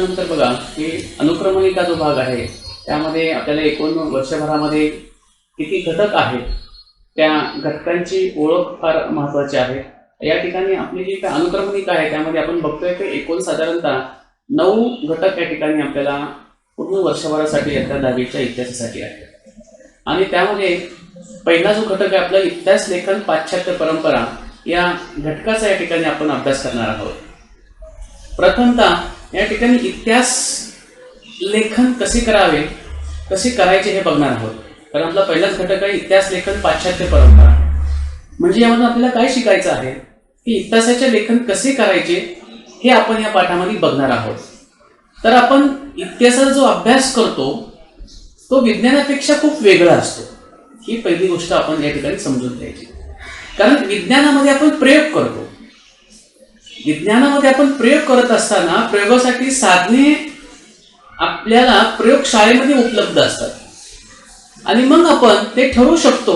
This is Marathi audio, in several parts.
अभ्यासानंतर बघा की अनुक्रमणिका जो भाग आहे त्यामध्ये आपल्याला एकूण वर्षभरामध्ये किती घटक आहेत त्या घटकांची ओळख फार महत्त्वाची आहे। या ठिकाणी आपली जी अनुक्रमणिका आहे त्यामध्ये आपण बघतोय की एकूण साधारणतः 9 घटक या ठिकाणी आपल्याला पूर्ण वर्षभरासाठी इयत्ता 10वीच्या इतिहासासाठी आहे। आणि त्यामध्ये पहिला जो घटक आहे आपला इतिहास लेखन पाश्चात्य परंपरा या घटकाचा या ठिकाणी आपण अभ्यास करणार आहोत। प्रथमतः या ठिकाणी इतिहास लेखन कसे करावे कसे करायचे हे बघणार आहोत। कारण आपला पहिलाच घटक आहे इतिहास लेखन पाश्चात्य परंपरा। म्हणजे यामधून आपल्याला काय शिकायचं आहे की इतिहासाचे लेखन कसे करायचे हे आपण या पाठामध्ये बघणार आहोत। तर आपण इतिहासाचा जो अभ्यास करतो तो विज्ञानापेक्षा खूप वेगळा असतो, ही पहिली गोष्ट आपण या ठिकाणी समजून घ्यायची। कारण विज्ञानामध्ये आपण प्रयोग करतो, विज्ञानामध्ये आपण प्रयोग करत असताना प्रयोगासाठी साधने आपल्याला प्रयोगशाळेमध्ये उपलब्ध असतात आणि मग आपण ते ठरवू शकतो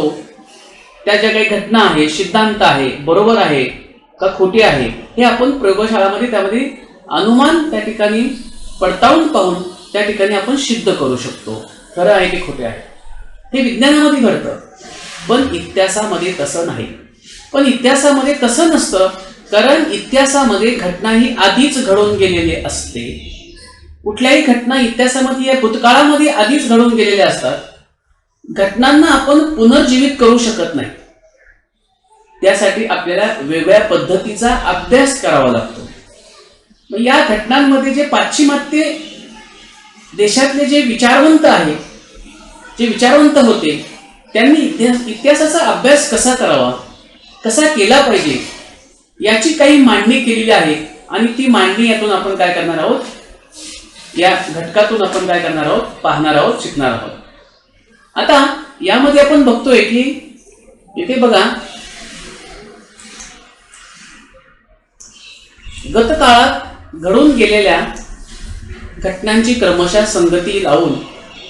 त्या ज्या काही घटना आहे, सिद्धांत आहे, बरोबर आहे का खोटी आहे हे आपण प्रयोगशाळामध्ये त्यामध्ये अनुमान त्या ठिकाणी पडताळून पाहून त्या ठिकाणी आपण सिद्ध करू शकतो खरं आहे की खोटे आहे। हे विज्ञानामध्ये घडतं, पण इतिहासामध्ये तसं नाही। पण इतिहासामध्ये तसं नसतं, कारण इतिहासामध्ये घटना ही आधीच घडून गेलेली असते। कुठल्याही घटना इतिहासामध्ये या भूतकाळामध्ये आधीच घडून गेलेल्या असतात। घटनांना आपण पुनर्जीवित करू शकत नाही, त्यासाठी आपल्याला वेगळ्या पद्धतीचा अभ्यास करावा लागतो। या घटनांमध्ये जे पाश्चिमात्य देशातले जे विचारवंत आहेत, जे विचारवंत होते, त्यांनी इतिहासाचा अभ्यास कसा करावा, कसा केला पाहिजे याची काही मांडणी केलेली आहे। आणि ती मांडणी यातून आपण काय करणार आहोत, या घटकातून आपण काय करणार आहोत, पाहणार आहोत, शिकणार आहोत। आता यामध्ये आपण बघतोय की इथे बघा गतकाळात घडून गेलेल्या घटनांची क्रमशः संगती लावून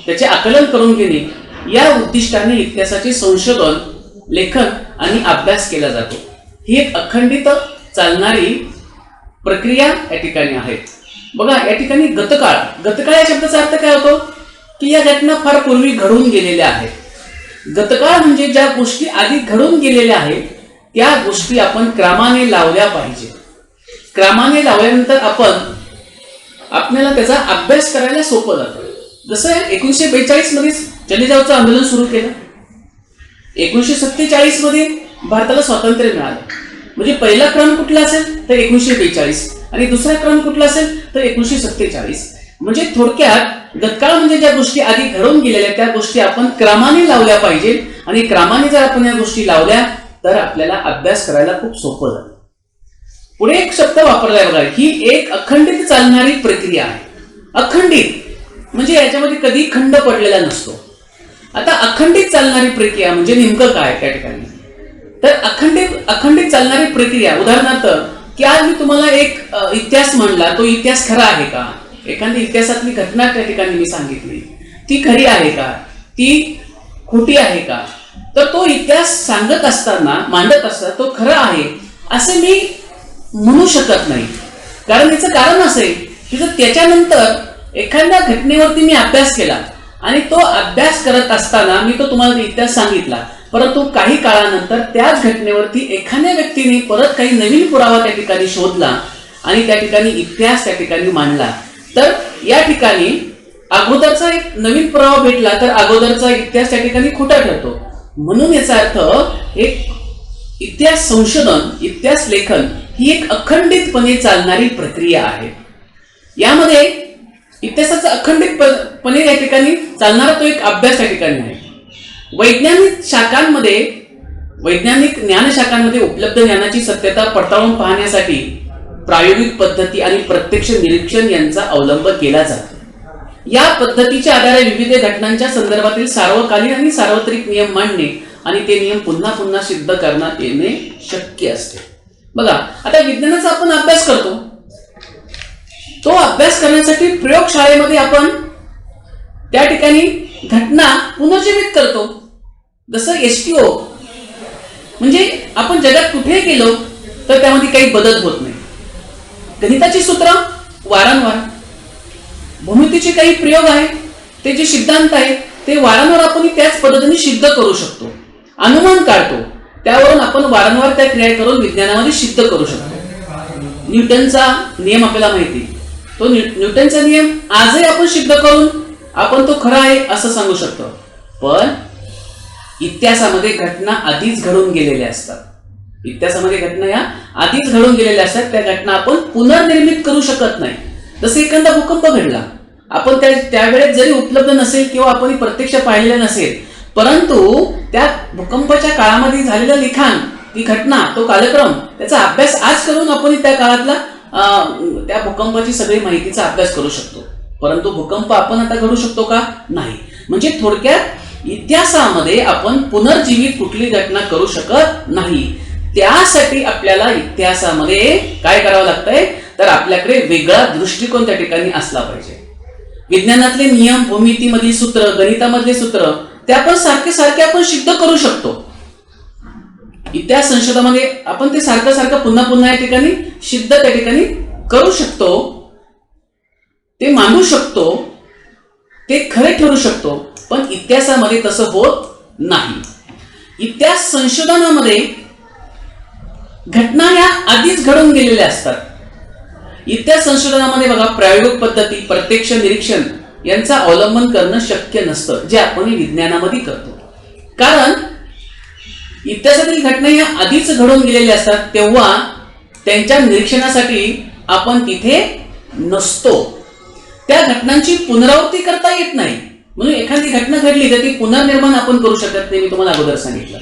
त्याचे आकलन करून घेणे या उद्दिष्टाने इतिहासाचे संशोधन, लेखन आणि अभ्यास केला जातो। ही एक अखंडित चालणारी प्रक्रिया या ठिकाणी आहे। बघा या ठिकाणी गतकाळ, गतकाळ या शब्दाचा अर्थ काय होतो की या घटना फार पूर्वी घडून गेलेल्या आहेत। गतकाळ म्हणजे ज्या गोष्टी आधी घडून गेलेल्या आहेत त्या गोष्टी आपण क्रमाने लावल्या पाहिजे। क्रमाने लावल्यानंतर आपल्याला त्याचा अभ्यास करायला सोपं जातं। जसं 1942 मध्ये चले जावचं आंदोलन सुरू केलं, 1947 मध्ये भारताला स्वातंत्र्य मिळालं। म्हणजे पहिला क्रम कुठला असेल तर 1942 आणि दुसरा क्रम कुठला असेल तर 1947। म्हणजे थोडक्यात गतकाळ म्हणजे ज्या गोष्टी आधी घडून गेलेल्या त्या गोष्टी आपण क्रमाने लावल्या पाहिजे आणि क्रमाने जर आपण या गोष्टी लावल्या तर आपल्याला अभ्यास करायला खूप सोपं जातं। पुढे एक शब्द वापरलाय बघा, ही एक अखंडित चालणारी प्रक्रिया आहे। अखंडित म्हणजे याच्यामध्ये कधी खंड पडलेला नसतो। आता अखंडित चालणारी प्रक्रिया म्हणजे नेमकं काय त्या ठिकाणी, तर अखंडित चालणारी प्रक्रिया, उदाहरणार्थ की आज मी तुम्हाला एक इतिहास म्हणला, तो इतिहास खरा आहे का, एखादी इतिहासातली घटना त्या ठिकाणी मी सांगितली ती खरी आहे का, ती खोटी आहे का, तर तो इतिहास सांगत असताना, मांडत असताना तो खरा आहे असे मी म्हणू शकत नाही। कारण याचं कारण असं आहे की जर त्याच्यानंतर एखाद्या घटनेवरती मी अभ्यास केला आणि तो अभ्यास करत असताना मी तो तुम्हाला इतिहास सांगितला, परंतु काही काळानंतर त्याच घटनेवरती एखाद्या व्यक्तीने परत काही नवीन पुरावा त्या ठिकाणी शोधला आणि त्या ठिकाणी इतिहास त्या ठिकाणी मांडला, तर या ठिकाणी अगोदरचा एक नवीन पुरावा भेटला तर अगोदरचा इतिहास त्या ठिकाणी खोटा ठरतो। म्हणून याचा अर्थ एक इतिहास संशोधन, इतिहास लेखन ही एक अखंडितपणे चालणारी प्रक्रिया आहे। यामध्ये इतिहासाचा अखंडितपणे या ठिकाणी चालणारा तो एक अभ्यास या ठिकाणी आहे। वैज्ञानिक ज्ञानशाखांमध्ये उपलब्ध ज्ञानाची सत्यता पडताळून पाहण्यासाठी प्रायोगिक पद्धती आणि प्रत्यक्ष निरीक्षण यांचा अवलंब केला जातो। या पद्धतीच्या आधारे विविध घटनांच्या संदर्भातील सार्वकालीन आणि सार्वत्रिक नियम मांडणे आणि ते नियम पुन्हा पुन्हा सिद्ध करण्यात येणे शक्य असते। बघा आता विज्ञानाचा आपण अभ्यास करतो, तो अभ्यास करण्यासाठी प्रयोगशाळेमध्ये आपण त्या ठिकाणी घटना पुनर्जीवित करतो। जसं STO म्हणजे आपण जगात कुठेही गेलो तर त्यामध्ये काही बदल होत नाही। गणिताची सूत्र वारंवार, भूमितीचे काही प्रयोग आहेत, ते जे सिद्धांत आहेत ते वारंवार आपण त्याच पद्धतीने सिद्ध करू शकतो. अनुमान काढतो, त्यावरून आपण वारंवार त्या क्रिया करून विज्ञानामध्ये सिद्ध करू शकतो. न्यूटनचा नियम आपल्याला माहिती, तो न्यूटनचा नियम आजही आपण सिद्ध करून आपण तो खरा आहे असं सांगू शकतो. पण इतिहासामध्ये घटना आधीच घडून गेलेल्या असतात. इतिहासामध्ये घटना या आधीच घडून गेलेल्या असतात. त्या घटना आपण पुनर्निर्मित करू शकत नाही. जसे एखादा भूकंप घडला, आपण त्यावेळेस जरी उपलब्ध नसेल किंवा आपण प्रत्यक्ष पाहिलेलं नसेल, परंतु त्या भूकंपाच्या काळामध्ये झालेलं लिखाण, ती घटना, तो कालक्रम, त्याचा अभ्यास आज करून आपण त्या काळातला त्या भूकंपाची सगळी माहितीचा अभ्यास करू शकतो. परंतु भूकंप आपण आता घडू शकतो का? नाही. म्हणजे थोडक्यात इतिहासामध्ये आपण पुनर्जीवित कुठली घटना करू शकत नाही. त्यासाठी आपल्याला इतिहासामध्ये काय करावं लागतंय, तर आपल्याकडे वेगळा दृष्टिकोन त्या ठिकाणी असला पाहिजे. विज्ञानातले नियम, भूमितीमधील सूत्र, गणितामधले सूत्र, ते आपण सारखे आपण सिद्ध करू शकतो. इतिहास संशोधनामध्ये आपण ते सारखं पुन्हा या ठिकाणी सिद्ध त्या ठिकाणी करू शकतो, ते मांडू शकतो, ते खरे ठरू शकतो. पण इतिहासामध्ये तसं होत नाही. इतिहास संशोधनामध्ये घटना या आधीच घडून गेलेल्या असतात. इतिहास संशोधनामध्ये बघा, प्रायोगिक पद्धती, प्रत्यक्ष निरीक्षण यांचा अवलंबन करणं शक्य नसतं, जे आपण विज्ञानामध्ये करतो. कारण इतिहासातील घटना या आधीच घडून गेलेल्या असतात, तेव्हा त्यांच्या निरीक्षणासाठी आपण तिथे नसतो. त्या घटनांची पुनरावृत्ती करता येत नाही. म्हणून एखादी घटना घडली तर ती पुनर्निर्माण आपण करू शकत नाही, मी तुम्हाला अगोदर सांगितलं.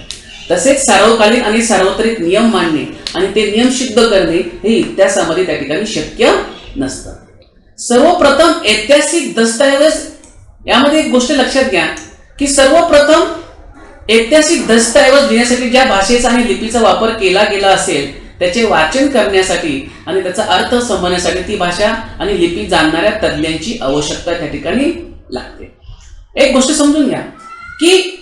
तसेच सार्वकालिक आणि सार्वत्रिक नियम मांडणे आणि ते नियम सिद्ध करणे हे इतिहासामध्ये त्या ठिकाणी शक्य नसतं. सर्वप्रथम ऐतिहासिक दस्तऐवज, यामध्ये एक गोष्ट लक्षात घ्या की सर्वप्रथम ऐतिहासिक दस्तऐवज लिहिण्यासाठी ज्या भाषेचा आणि लिपीचा वापर केला गेला असेल, त्याचे वाचन करण्यासाठी आणि त्याचा अर्थ समजण्यासाठी ती भाषा आणि लिपी जाणणाऱ्या तज्ञांची आवश्यकता त्या ठिकाणी लागते. एक गोष्ट समजून घ्या की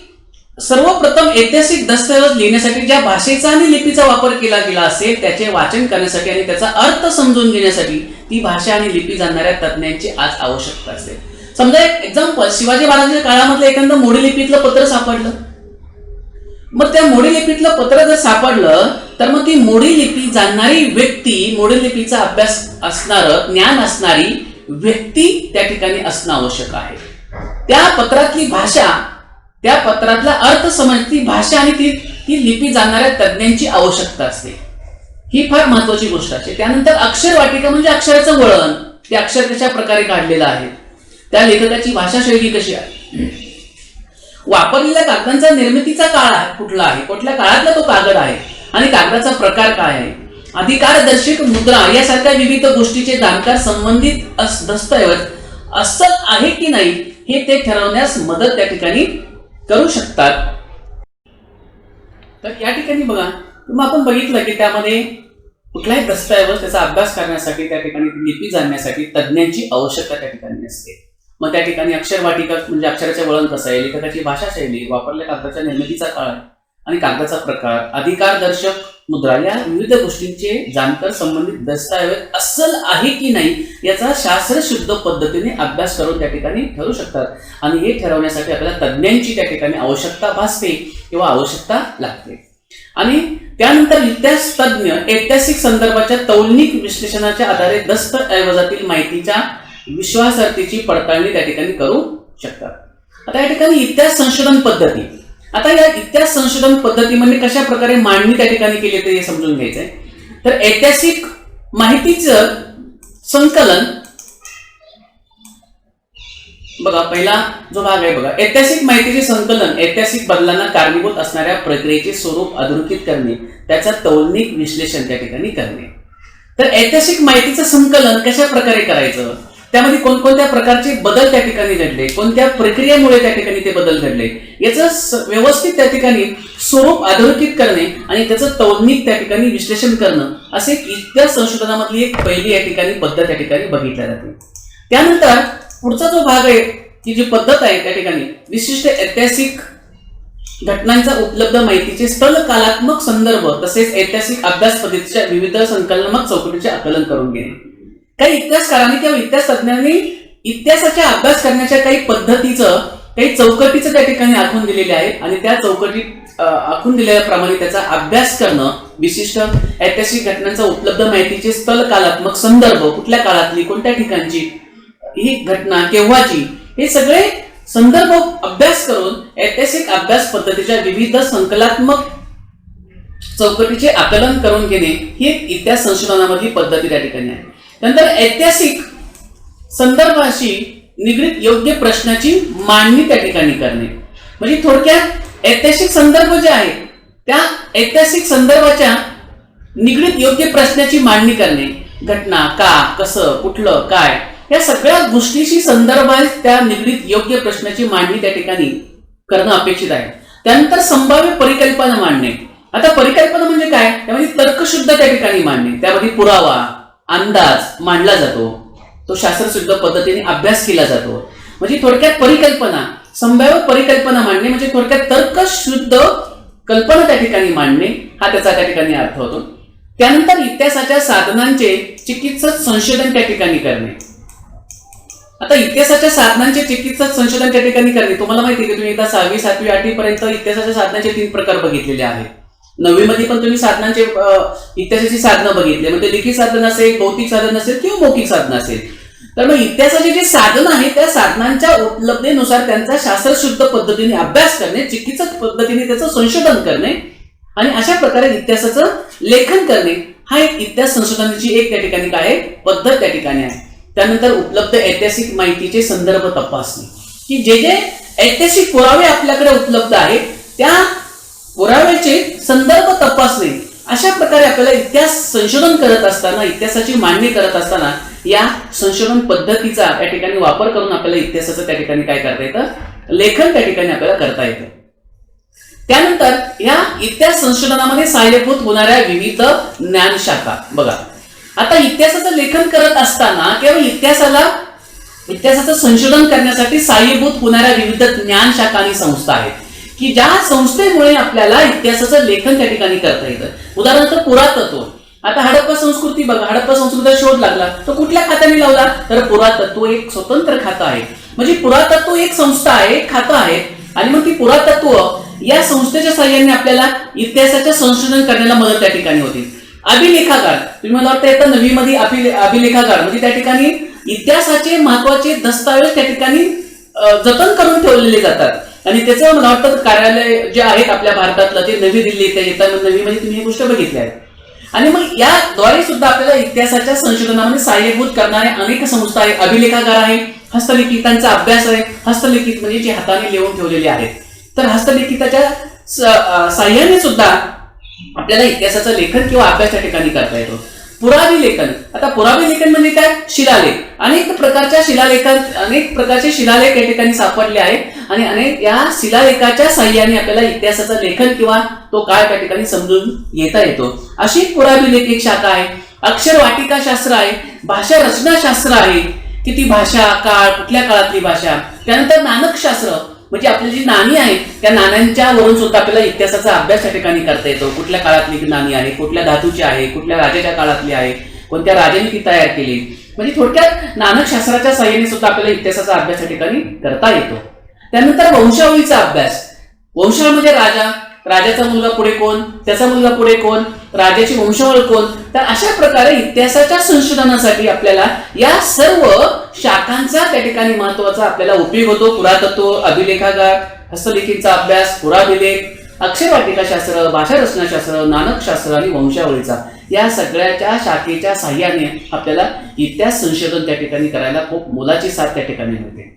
सर्वप्रथम ऐतिहासिक दस्तऐवज लिहिण्यासाठी ज्या भाषेचा आणि लिपीचा वापर केला गेला असेल, त्याचे वाचन करण्यासाठी आणि त्याचा अर्थ समजून घेण्यासाठी ती भाषा आणि लिपी जाणणाऱ्या तज्ञांची आज आवश्यकता असते. समजा एक एक्झाम्पल, शिवाजी महाराजांच्या काळामधलं एखादं मोडी लिपीतलं पत्र सापडलं. मग त्या मोडी लिपीतलं पत्र जर सापडलं तर मग ती मोडी लिपी जाणणारी व्यक्ती, मोडी लिपीचा अभ्यास असणारं, ज्ञान असणारी व्यक्ती त्या ठिकाणी असणं आवश्यक आहे. त्या पत्रातली भाषा, त्या पत्रातला अर्थ समजती भाषा आणि ती लिपी जाणणाऱ्या तज्ञांची आवश्यकता असते. ही फार महत्वाची गोष्ट असते. त्यानंतर अक्षर वाटिका म्हणजे अक्षराचं वळण, ते अक्षर कशा प्रकारे काढलेलं आहे, त्या लेखकाची भाषा शैली कशी आहे, वापरलेल्या कागदांचा निर्मितीचा काळ कुठला आहे, कुठल्या काळातला तो कागद आहे आणि कागदाचा प्रकार काय आहे, अधिकारदर्शक मुद्रा यासारख्या विविध गोष्टीचे जाणकार संबंधित दस्तऐवज अस्सल आहे की नाही हे ते ठरवण्यास मदत त्या ठिकाणी करू शकतात. तर या ठिकाणी बघा, मग आपण बघितलं की त्यामध्ये कुठलाही दस्तऐवज त्याचा अभ्यास करण्यासाठी, त्या ठिकाणी लिपी जाणण्यासाठी तज्ञांची आवश्यकता त्या ठिकाणी असते. मग त्या ठिकाणी अक्षर वाटिका म्हणजे अक्षराचे वळण कसं आहे, लेखकाची भाषा शैली, वापरलेल्या कागदाच्या निर्मितीचा काळ आणि कागदाचा प्रकार, अधिकारदर्शक मुद्रा या विविध गोष्टींचे जाणकार संबंधित दस्तऐवज अस्सल आहे की नाही याचा शास्त्रशुद्ध पद्धतीने अभ्यास करून त्या ठिकाणी ठरू शकतात. आणि हे ठरवण्यासाठी आपल्याला तज्ञांची त्या ठिकाणी आवश्यकता भासते किंवा आवश्यकता लागते. आणि त्यानंतर इतिहास तज्ञ ऐतिहासिक संदर्भाच्या तौलनिक विश्लेषणाच्या आधारे दस्तऐवजातील माहितीच्या विश्वासार्हतेची पडताळणी त्या ठिकाणी करू शकतात. आता या ठिकाणी इतिहास संशोधन पद्धती, आता या इतिहास संशोधन पद्धतीमध्ये कशा प्रकारे मांडणी त्या ठिकाणी केली ते समजून घ्यायचंय. तर ऐतिहासिक माहितीचं संकलन बघा, पहिला जो भाग आहे बघा, ऐतिहासिक माहितीचे संकलन, ऐतिहासिक बदलांना कारणीभूत असणाऱ्या प्रक्रियेचे स्वरूप अधोरेखित करणे, त्याचं तौलनिक विश्लेषण त्या ठिकाणी करणे. तर ऐतिहासिक माहितीचं संकलन कशा प्रकारे करायचं, त्यामध्ये कोणकोणत्या प्रकारचे बदल त्या ठिकाणी घडले, कोणत्या प्रक्रियेमुळे त्या ठिकाणी ते बदल घडले, याचं व्यवस्थित त्या ठिकाणी स्वरूप अधोरेखित करणे आणि त्याचं तौलनिक त्या ठिकाणी विश्लेषण करणं, असे इतिहास संशोधनामधली एक पहिली या ठिकाणी पद्धत त्या ठिकाणी बघितल्या जाते. त्यानंतर पुढचा जो भाग आहे, की जी पद्धत आहे त्या ठिकाणी विशिष्ट ऐतिहासिक घटनांचा उपलब्ध माहितीचे स्थल कालात्मक संदर्भ तसेच ऐतिहासिक अभ्यास पद्धतीच्या विविध संकलनात्मक चौकटीचे आकलन करून घेणे. काही इतिहासकारांनी किंवा इतिहास तज्ञांनी इतिहासाचा अभ्यास करण्याच्या काही पद्धतीचं, काही चौकटीचं त्या ठिकाणी आखून दिलेले आहे आणि त्या चौकटीत आखून दिलेल्याप्रमाणे त्याचा अभ्यास करणं, विशिष्ट ऐतिहासिक घटनांचा उपलब्ध माहितीचे स्थल कालात्मक संदर्भ, कुठल्या काळातली, कोणत्या ठिकाणची ही घटना, केव्हाची, हे सगळे संदर्भ अभ्यास करून ऐतिहासिक अभ्यास पद्धतीच्या विविध संकलात्मक चौकटीचे आकलन करून घेणे ही एक इतिहास संशोधनामधली पद्धती त्या ठिकाणी आहे. त्यानंतर ऐतिहासिक संदर्भाशी निगडीत योग्य प्रश्नाची मांडणी त्या ठिकाणी करणे, म्हणजे थोडक्यात ऐतिहासिक संदर्भ जे आहे त्या ऐतिहासिक संदर्भाच्या निगडीत योग्य प्रश्नाची मांडणी करणे, घटना, का, कसं, कुठलं, काय, या सगळ्या गोष्टीशी संदर्भ आहे त्या निगडीत योग्य प्रश्नाची मांडणी त्या ठिकाणी करणं अपेक्षित आहे. त्यानंतर संभाव्य परिकल्पना मांडणे. आता परिकल्पना म्हणजे काय, त्यामध्ये तर्कशुद्ध त्या ठिकाणी मांडणे, त्यामध्ये पुरावा, अंदाज मांडला जातो, तो शास्त्रशुद्ध पद्धतीने अभ्यास केला जातो. म्हणजे थोडक्यात परिकल्पना, संभाव्य परिकल्पना मांडणे म्हणजे थोडक्यात तर्कशुद्ध कल्पना त्या ठिकाणी मांडणे, हा त्याचा त्या ठिकाणी अर्थ होतो. त्यानंतर इतिहासाच्या साधनांचे चिकित्सक संशोधन त्या ठिकाणी करणे. आता इतिहासाच्या साधनांचे चिकित्सक संशोधन त्या ठिकाणी करणे, तुम्हाला माहिती आहे की तुम्ही एकदा 6वी 7वी 8वी पर्यंत इतिहासाच्या साधनांचे 3 प्रकार बघितलेले आहेत. 9वी मध्ये पण तुम्ही साधनांचे इतिहासाची साधनं बघितले, म्हणजे लिखित साधन असेल, भौतिक साधन असेल किंवा मौखिक साधन असेल. तर मग इतिहासाचे जे साधन आहे त्या साधनांच्या उपलब्धतेनुसार त्यांचा शास्त्रशुद्ध पद्धतीने अभ्यास करणे, चिकित्सक पद्धतीने त्याचं संशोधन करणे आणि अशा प्रकारे इतिहासाचं लेखन करणे, हा एक इतिहास संशोधनाची एक त्या ठिकाणी काय आहे, पद्धत त्या ठिकाणी आहे. त्यानंतर उपलब्ध ऐतिहासिक माहितीचे संदर्भ तपासणे, की जे जे ऐतिहासिक पुरावे आपल्याकडे उपलब्ध आहेत त्या पुराव्याचे संदर्भ तपासणे. अशा प्रकारे आपल्याला इतिहास संशोधन करत असताना, इतिहासाची मांडणी करत असताना या संशोधन पद्धतीचा त्या ठिकाणी वापर करून आपल्याला इतिहासाचं त्या ठिकाणी काय करता येतं, लेखन त्या ठिकाणी आपल्याला करता येतं. त्यानंतर या इतिहास संशोधनामध्ये सहाय्यभूत होणाऱ्या विविध ज्ञानशाखा बघा. आता इतिहासाचं लेखन करत असताना किंवा इतिहासाचं संशोधन करण्यासाठी सहाय्यभूत होणाऱ्या विविध ज्ञानशाखा आणि संस्था आहेत, की ज्या संस्थेमुळे आपल्याला इतिहासाचं लेखन त्या ठिकाणी करता येतं. उदाहरणार्थ पुरातत्व. आता हडप्पा संस्कृती बघा, हडप्पा संस्कृतीचा शोध लागला तो कुठल्या खात्याने लावला, तर पुरातत्व एक स्वतंत्र खातं आहे. म्हणजे पुरातत्व एक संस्था आहे, एक खातं आहे आणि मग ती पुरातत्व या संस्थेच्या सहाय्याने आपल्याला इतिहासाचं संशोधन करण्याला मदत त्या ठिकाणी होती. अभिलेखागार, तुम्ही मला वाटतं येतं 9वी मध्ये अभिलेखागार म्हणजे त्या ठिकाणी इतिहासाचे महत्वाचे दस्तावेज त्या ठिकाणी जतन करून ठेवलेले जातात आणि त्याचं मला वाटतं कार्यालय जे आहेत आपल्या भारतातलं ते नवी दिल्ली इथे येतात. 9वी मध्ये तुम्ही ही गोष्ट बघितली आहे. आणि मग याद्वारे सुद्धा आपल्याला इतिहासाच्या संशोधनामध्ये सहाय्यभूत करणाऱ्या अनेक संस्था आहेत. अभिलेखागार आहे, हस्तलिखितांचा अभ्यास आहे. हस्तलिखित म्हणजे जे हाताने लिहून ठेवलेले आहेत. तर हस्तलिखिताच्या सहाय्याने सुद्धा आपल्याला इतिहासाचं लेखन किंवा अभ्यास त्या ठिकाणी करता येतो. पुराभिलेखन. आता पुराभिलेखन म्हणजे काय, शिलालेख. अनेक प्रकारचे शिलालेख या ठिकाणी सापडले आहेत आणि अनेक या शिलालेखाच्या सहाय्याने आपल्याला इतिहासाचं लेखन किंवा तो काळ त्या ठिकाणी समजून घेता येतो. अशी पुराभिलेख एक शाखा आहे. अक्षरवाटिका शास्त्र आहे, भाषा रचनाशास्त्र आहे, की ती भाषा, काळ, कुठल्या काळातली भाषा. त्यानंतर नाणकशास्त्र म्हणजे आपली जी नाणी आहेत त्या नाण्यांच्या वरून सुद्धा आपल्याला इतिहासाचा अभ्यास त्या ठिकाणी करता येतो. कुठल्या काळातली नाणी आहे, कुठल्या धातूची आहे, कुठल्या राजाच्या काळातली आहे, कोणत्या राजाने ती तयार केली. म्हणजे थोडक्यात नाणकशास्त्राच्या सहाय्याने सुद्धा आपल्याला इतिहासाचा अभ्यास त्या ठिकाणी करता येतो. त्यानंतर वंशावळीचा अभ्यास. वंशावळ म्हणजे राजाचा मुलगा पुढे कोण, त्याचा मुलगा पुढे कोण, राजाची वंशावळ कोण. तर अशा प्रकारे इतिहासाच्या संशोधनासाठी आपल्याला या सर्व शाखांचा त्या ठिकाणी महत्वाचा आपल्याला उपयोग होतो. पुरातत्व, अभिलेखागार, हस्तलिखितचा अभ्यास, पुराभिलेख, अक्षरवाटिका शास्त्र, भाषा रचनाशास्त्र, नाणकशास्त्र आणि वंशावळीचा या सगळ्याच्या शाखेच्या साह्याने आपल्याला इतिहास संशोधन त्या ठिकाणी करायला खूप मोलाची साथ त्या ठिकाणी मिळते.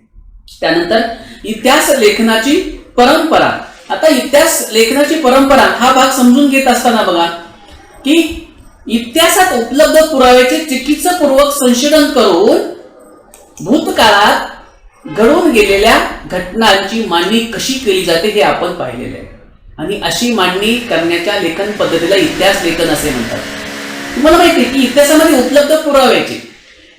त्यानंतर इतिहास लेखनाची परंपरा. आता इतिहास लेखनाची परंपरा हा भाग समजून घेत असताना बघा की इतिहासात उपलब्ध पुराव्याचे चिकित्सापूर्वक संशोधन करून भूतकाळात घडून गेलेल्या घटनांची मांडणी कशी केली जाते हे आपण पाहिलेले आहे. आणि अशी मांडणी करण्याच्या लेखन पद्धतीला इतिहास लेखन असे म्हणतात. तुम्हाला माहिती आहे की इतिहासामध्ये उपलब्ध पुराव्याचे,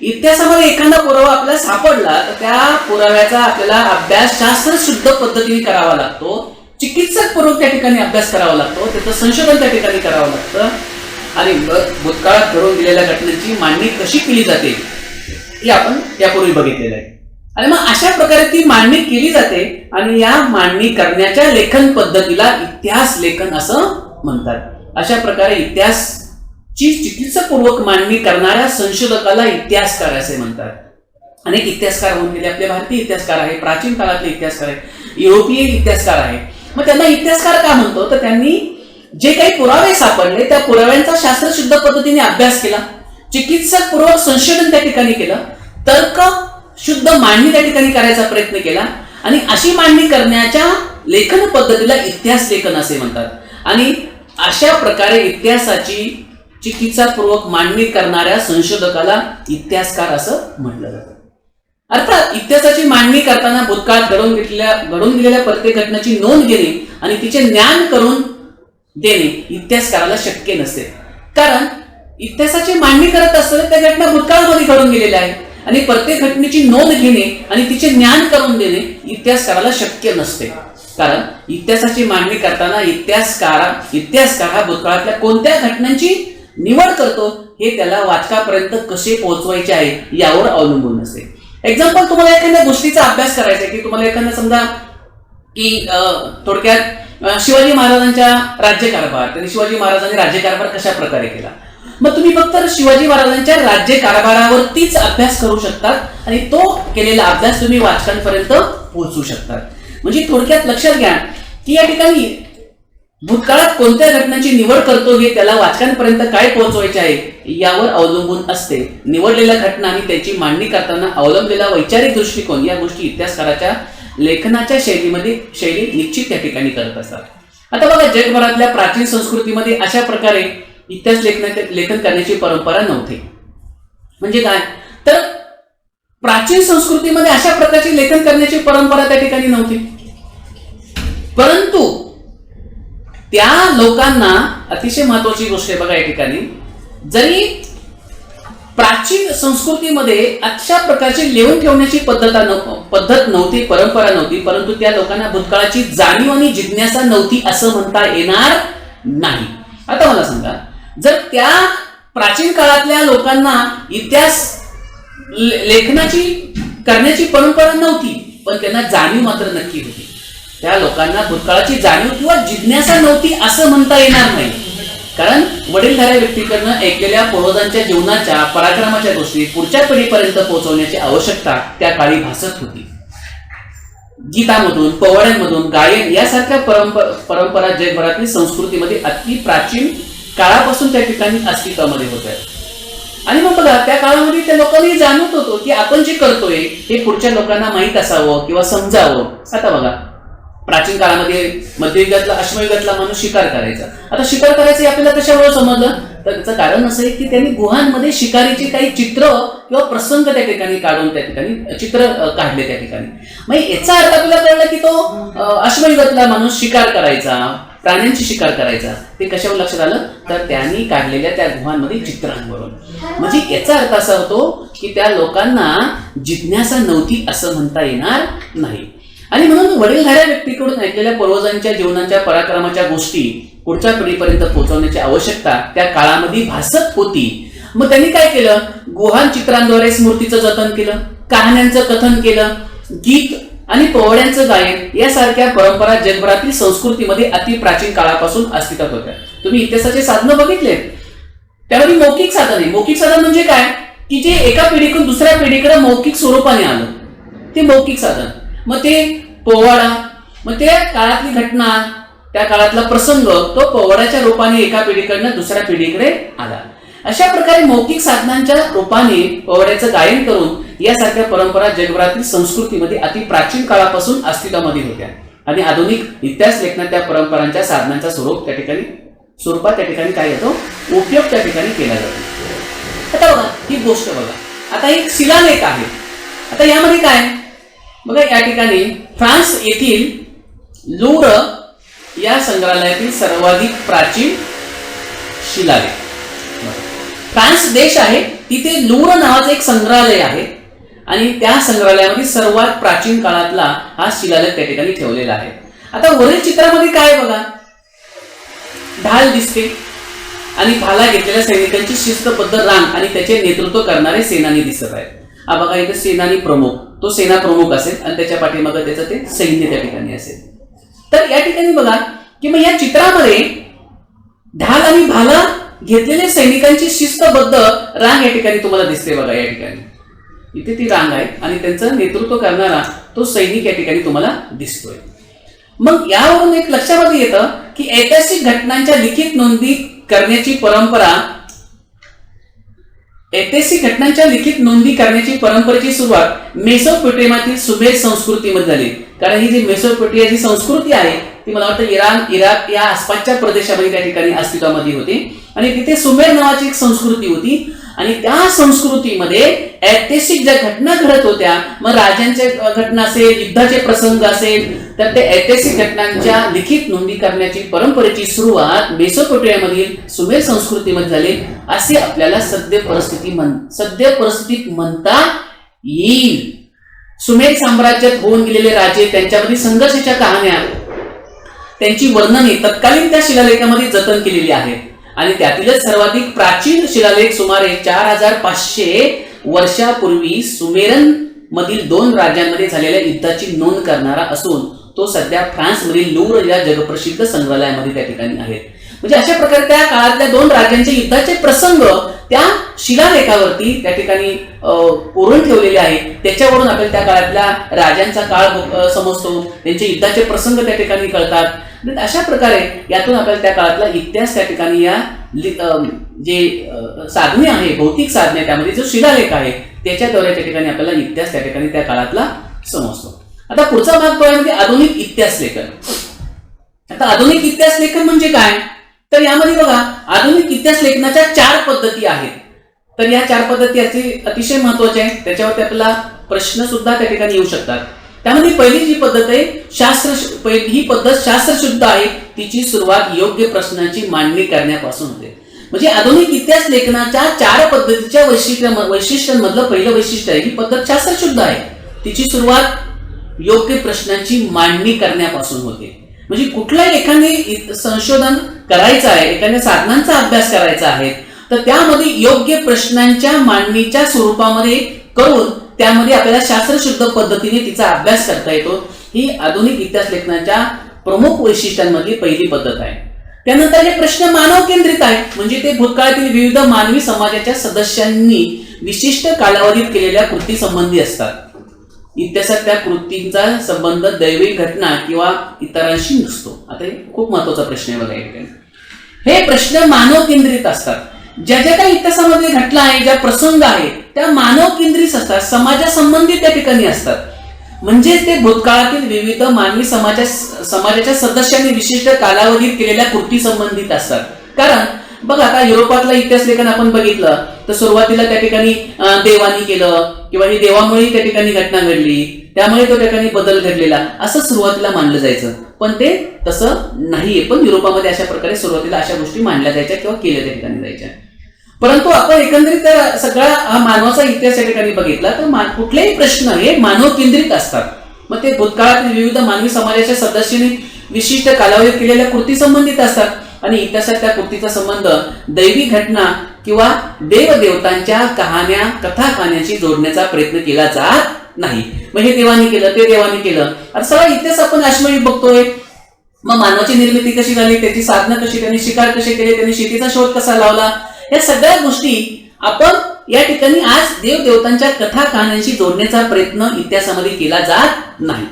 इतिहासामध्ये एखादा पुरावा आपल्याला सापडला तर त्या पुराव्याचा आपल्याला अभ्यास शास्त्रशुद्ध पद्धतीने करावा लागतो. चिकित्सक पूर्वक त्या ठिकाणी अभ्यास करावा लागतो, त्याचं संशोधन त्या ठिकाणी करावं लागतं आणि भूतकाळात घडून गेलेल्या घटनेची मांडणी कशी केली जाते हे आपण यापूर्वी बघितलेलं आहे. आणि मग अशा प्रकारे ती मांडणी केली जाते आणि या मांडणी करण्याच्या लेखन पद्धतीला इतिहास लेखन असं म्हणतात. अशा प्रकारे इतिहासची चिकित्सापूर्वक मांडणी करणाऱ्या संशोधकाला इतिहासकार असे म्हणतात. अनेक इतिहासकार होऊन गेले. आपले भारतीय इतिहासकार आहे, प्राचीन काळातले इतिहासकार आहे, युरोपीय इतिहासकार आहे. मग त्यांना इतिहासकार का म्हणतो, तर त्यांनी जे काही पुरावे सापडले त्या पुराव्यांचा शास्त्रशुद्ध पद्धतीने अभ्यास केला, चिकित्सापूर्वक संशोधन त्या ठिकाणी केलं, तर्क शुद्ध मांडणी त्या ठिकाणी करायचा प्रयत्न केला आणि अशी मांडणी करण्याच्या लेखन पद्धतीला इतिहास लेखन असे म्हणतात. आणि अशा प्रकारे इतिहासाची चिकित्सापूर्वक मांडणी करणाऱ्या संशोधकाला इतिहासकार असं म्हटलं जातं. अर्थात इतिहासाची मांडणी करताना भूतकाळात घडून गेलेल्या प्रत्येक घटनेची नोंद घेणे आणि तिचे ज्ञान करून देणे इतिहासकाराला शक्य नसते. कारण इतिहासाची मांडणी करत असताना त्या घटना भूतकाळामध्ये घडून गेलेल्या आहेत आणि प्रत्येक घटनेची नोंद घेणे आणि तिचे ज्ञान करून देणे इतिहासकाराला शक्य नसते. कारण इतिहासाची मांडणी करताना इतिहासकार हा भूतकाळातल्या कोणत्या घटनांची निवड करतो हे त्याला वाचकापर्यंत कसे पोहोचवायचे आहे यावर अवलंबून असते. एक्झाम्पल, तुम्हाला एखाद्या गोष्टीचा अभ्यास करायचा आहे की तुम्हाला एखादा समजा की थोडक्यात शिवाजी महाराजांच्या राज्यकारभार, त्यांनी शिवाजी महाराजांनी राज्यकारभार कशा प्रकारे केला, मग तुम्ही फक्त शिवाजी महाराजांच्या राज्यकारभारावरतीच अभ्यास करू शकतात आणि तो केलेला अभ्यास तुम्ही वाचकांपर्यंत पोहोचवू शकतात. म्हणजे थोडक्यात लक्षात घ्या की या ठिकाणी भूतकाळात कोणत्या घटनांची निवड करतो हे त्याला वाचकांपर्यंत काय पोहोचवायचे आहे यावर अवलंबून असते. निवडलेल्या घटना आणि त्याची मांडणी करताना अवलंबलेला वैचारिक दृष्टिकोन या गोष्टी इतिहासकाराच्या लेखनाच्या शैली निश्चित त्या ठिकाणी करत असतात. आता बघा, जगभरातल्या प्राचीन संस्कृतीमध्ये अशा प्रकारे इतिहास लेखन करण्याची परंपरा नव्हती. म्हणजे काय, तर प्राचीन संस्कृतीमध्ये अशा प्रकारची लेखन करण्याची परंपरा त्या ठिकाणी नव्हती. परंतु त्या लोकांना अतिशय महत्वाची गोष्ट आहे बघा, या ठिकाणी जरी प्राचीन संस्कृतीमध्ये अशा प्रकारची लिहून ठेवण्याची पद्धत नव्हती, परंपरा नव्हती, परंतु त्या लोकांना भूतकाळाची जाणीव आणि जिज्ञासा नव्हती असं म्हणता येणार नाही. आता मला सांगा, जर त्या प्राचीन काळातल्या लोकांना इतिहास लेखनाची करण्याची परंपरा नव्हती पण त्यांना जाणीव मात्र नक्की होती, त्या लोकांना भूतकाळाची जाणीव किंवा जिज्ञासा नव्हती असं म्हणता येणार नाही. कारण वडीलधाऱ्या व्यक्तीकडनं ऐकलेल्या पूर्वजांच्या जीवनाच्या पराक्रमाच्या गोष्टी पुढच्या पिढीपर्यंत पोहोचवण्याची आवश्यकता त्या काळी भासत होती. गीतामधून, पोवाड्यांमधून, गायन यासारख्या परंपरा जगभरातील संस्कृतीमध्ये अति प्राचीन काळापासून त्या ठिकाणी अस्तित्वामध्ये होत्या. आणि मग बघा, त्या काळामध्ये त्या लोकांनी जाणवत होतो की आपण जे करतोय हे पुढच्या लोकांना माहीत असावं किंवा समजावं. आता बघा, प्राचीन काळामध्ये मध्ययुगातला, अश्मयुगातला माणूस शिकार करायचा. आता शिकार करायचं आपल्याला कशामुळे समजलं, तर त्याचं कारण असं आहे की त्यांनी गुहांमध्ये शिकारीचे काही चित्र किंवा प्रसंग त्या ठिकाणी काढून त्या ठिकाणी चित्र काढले त्या ठिकाणी. मग याचा अर्थ आपल्याला कळला की तो अश्मयुगातला माणूस शिकार करायचा, प्राण्यांची शिकार करायचा. ते कशावर लक्षात आलं, तर त्यांनी काढलेल्या त्या गुहांमध्ये चित्रांवरून. म्हणजे याचा अर्थ असा होतो की त्या लोकांना जिज्ञासा नव्हती असं म्हणता येणार नाही. आणि म्हणून वडीलधाऱ्या व्यक्तीकडून ऐकलेल्या पूर्वजांच्या जीवनाच्या पराक्रमाच्या गोष्टी पुढच्या पिढीपर्यंत पोहोचवण्याची आवश्यकता त्या काळामध्ये भासत होती. मग त्यांनी काय केलं, गुहान चित्रांद्वारे स्मृतीचं जतन केलं, कहाण्यांचं कथन केलं, गीत आणि पोवाड्यांचं गायन यासारख्या परंपरा जगभरातील संस्कृतीमध्ये अति प्राचीन काळापासून अस्तित्वात होत्या. तुम्ही इतिहासाचे साधनं बघितले, त्यामध्ये मौखिक साधन आहे. मौखिक साधन म्हणजे काय, की जे एका पिढीकडून दुसऱ्या पिढीकडे मौखिक स्वरूपाने आलं ते मौखिक साधन. मग ते पोवाडा, मग त्या काळातली घटना, त्या काळातला प्रसंग तो पोवाड्याच्या रूपाने एका पिढीकडनं दुसऱ्या पिढीकडे आला. अशा प्रकारे मौखिक साधनांच्या रूपाने पोवाड्याचं गायन करून यासारख्या परंपरा जगभरातील संस्कृतीमध्ये अति प्राचीन काळापासून अस्तित्वामध्ये होत्या. आणि आधुनिक इतिहास लेखनात त्या परंपरांच्या साधनांचा स्वरूपात त्या ठिकाणी काय येतो, उपयोग त्या ठिकाणी केला जातो. आता बघा ही गोष्ट बघा, आता एक शिलालेख आहे. आता यामध्ये काय बघा, या ठिकाणी फ्रान्स येथील लूव्र या संग्रहालयातील सर्वाधिक प्राचीन शिलालेख. फ्रान्स देश आहे, तिथे लूव्र नावाचं एक संग्रहालय आहे आणि त्या संग्रहालयामध्ये सर्वात प्राचीन काळातला हा शिलालेख त्या ठिकाणी ठेवलेला आहे. आता वरील चित्रामध्ये काय बघा, ढाल दिसते आणि भाला घेतलेल्या सैनिकांची शिस्तबद्ध रांग आणि त्याचे नेतृत्व करणारे सेनानी दिसत आहेत. बघा इथे सेनानी प्रमुख, तो सेना प्रमुख असेल आणि त्याच्या पाठीमागे त्याचं ते सैन्य त्या ठिकाणी असेल. तर या ठिकाणी बघा की मग या चित्रामध्ये ढाल आणि भाला घेतलेल्या सैनिकांची शिस्तबद्ध रांग या ठिकाणी तुम्हाला दिसते. बघा या ठिकाणी इथे ती रांग आहे आणि त्यांचं नेतृत्व करणारा तो सैनिक या ठिकाणी तुम्हाला दिसतोय. मग यावरून एक लक्षामध्ये येतं की ऐतिहासिक घटनांच्या लिखित नोंदी करण्याची परंपरा, ऐतिहासिक घटनांच्या लिखित नोंदी करण्याची परंपरेची सुरुवात मेसोपोटेमियातील सुमेर संस्कृतीमध्ये झाली. कारण ही जी मेसोपोटेमिया जी संस्कृती आहे ती मला वाटतं इराण, इराक या आसपासच्या प्रदेशामध्ये त्या ठिकाणी अस्तित्वामध्ये होती आणि तिथे सुमेर नावाची एक संस्कृती होती आणि त्या संस्कृतीमध्ये ऐतिहासिक ज्या घटना घडत होत्या, मग राजांच्या घटना असेल, युद्धाचे प्रसंग असेल, तर ते ऐतिहासिक घटनांच्या लिखित नोंदी करण्याची परंपरेची सुरुवात मेसोपोटेमियामधील सुमेर संस्कृतीमध्ये झाली असे आपल्याला सद्य परिस्थितीत म्हणता येईल. सुमेर साम्राज्यात होऊन गेलेले राजे, त्यांच्यामधील संघर्षाच्या कहाण्या, त्यांची वर्णने तत्कालीन त्या शिलालेखामध्ये जतन केलेली आहेत आणि त्यातीलच सर्वाधिक प्राचीन शिलालेख सुमारे 4500 वर्षापूर्वी सुमेरन मधील 2 राज्यांमध्ये झालेल्या युद्धाची नोंद करणारा असून तो सध्या फ्रान्समधील लूव्र या जगप्रसिद्ध संग्रहालयामध्ये त्या ठिकाणी आहेत. म्हणजे अशा प्रकारे त्या काळातल्या 2 राज्यांचे युद्धाचे प्रसंग त्या शिलालेखावरती त्या ठिकाणी कोरून ठेवलेले आहेत. त्याच्यावरून आपल्याला त्या काळातल्या राजांचा काळ समजतो, त्यांचे युद्धाचे प्रसंग त्या ठिकाणी कळतात. अशा प्रकारे यातून आपल्याला त्या काळातला इतिहास त्या ठिकाणी या जे साधने आहे, भौतिक साधने, त्यामध्ये जो शिलालेख आहे त्याच्याद्वारे त्या ठिकाणी आपल्याला इतिहास त्या ठिकाणी त्या काळातला समजतो. आता पुढचा भाग म्हणजे आधुनिक इतिहास लेखन. आता आधुनिक इतिहास लेखन म्हणजे काय, तर यामध्ये बघा आधुनिक इतिहास लेखनाच्या 4 पद्धती आहेत. तर या 4 पद्धती अतिशय महत्वाच्या आहेत, त्याच्यावरती आपल्याला प्रश्न सुद्धा त्या ठिकाणी येऊ शकतात. त्यामध्ये पहिली जी पद्धत आहे ही पद्धत शास्त्रशुद्ध आहे. तिची सुरुवात योग्य प्रश्नांची मांडणी करण्यापासून होते. म्हणजे आधुनिक इतिहास लेखनाच्या 4 पद्धतीच्या वैशिष्ट्यांमधलं पहिलं वैशिष्ट्य आहे ही पद्धत शास्त्रशुद्ध आहे. तिची सुरुवात योग्य प्रश्नांची मांडणी करण्यापासून होते. म्हणजे कुठल्याही एखादे संशोधन करायचं आहे, एखाद्या साधनांचा अभ्यास करायचा आहे, तर त्यामध्ये योग्य प्रश्नांच्या मांडणीच्या स्वरूपामध्ये करून त्यामध्ये आपल्याला शास्त्रशुद्ध पद्धतीने तिचा अभ्यास करता येतो. ही आधुनिक इतिहास लेखनाच्या प्रमुख वैशिष्ट्यांमधली पहिली पद्धत आहे. त्यानंतर हे प्रश्न मानव केंद्रित आहे. म्हणजे ते भूतकाळातील विविध मानवी समाजाच्या सदस्यांनी विशिष्ट कालावधीत केलेल्या कृती संबंधी असतात. इतिहासात त्या कृतींचा संबंध दैवी घटना किंवा इतरांशी नसतो. आता हे खूप महत्वाचा प्रश्न आहे बघा. हे प्रश्न मानव केंद्रित असतात. ज्या ज्या काही इतिहासामध्ये घटना आहे, ज्या प्रसंग आहे त्या मानव केंद्रित असतात, समाजासंबंधित त्या ठिकाणी असतात. म्हणजे ते भूतकाळातील विविध मानवी समाजाच्या सदस्यांनी विशिष्ट कालावधीत केलेल्या कृती संबंधित असतात. कारण बघा आता युरोपातला इतिहास लेखन आपण बघितलं तर सुरुवातीला त्या ठिकाणी देवानी केलं किंवा ही देवामुळे त्या ठिकाणी घटना घडली, त्यामुळे त्या ठिकाणी बदल घडलेला असं सुरुवातीला मानलं जायचं. पण ते तसं नाहीये. पण युरोपामध्ये अशा प्रकारे सुरुवातीला अशा गोष्टी मांडल्या जायच्या किंवा केल्या त्या ठिकाणी जायच्या. परंतु आपण एकंदरीत सगळा हा मानवाचा इतिहास या ठिकाणी बघितला तर कुठलेही प्रश्न हे मानव केंद्रित असतात. मग ते भूतकाळातील विविध मानवी समाजाच्या सदस्यांनी विशिष्ट कालावधीत केलेल्या कृती संबंधित असतात आणि इतिहासात त्या कृतीचा संबंध दैवी घटना किंवा देवदेवतांच्या कहाण्या, कथा कहाण्यांशी जोडण्याचा प्रयत्न केला जात नाही. मग हे देवानी केलं, ते देवानी केलं, असा सगळा इतिहास आपण अश्मयुग बघतोय. मग मानवाची निर्मिती कशी झाली, त्याची साधनं कशी, त्यांनी शिकार कसे केले, त्यांनी शेतीचा शोध कसा लावला, या सगळ्या गोष्टी आपण या ठिकाणी आज देवदेवतांच्या कथा कहाण्यांशी जोडण्याचा प्रयत्न इतिहासामध्ये केला जात नाही.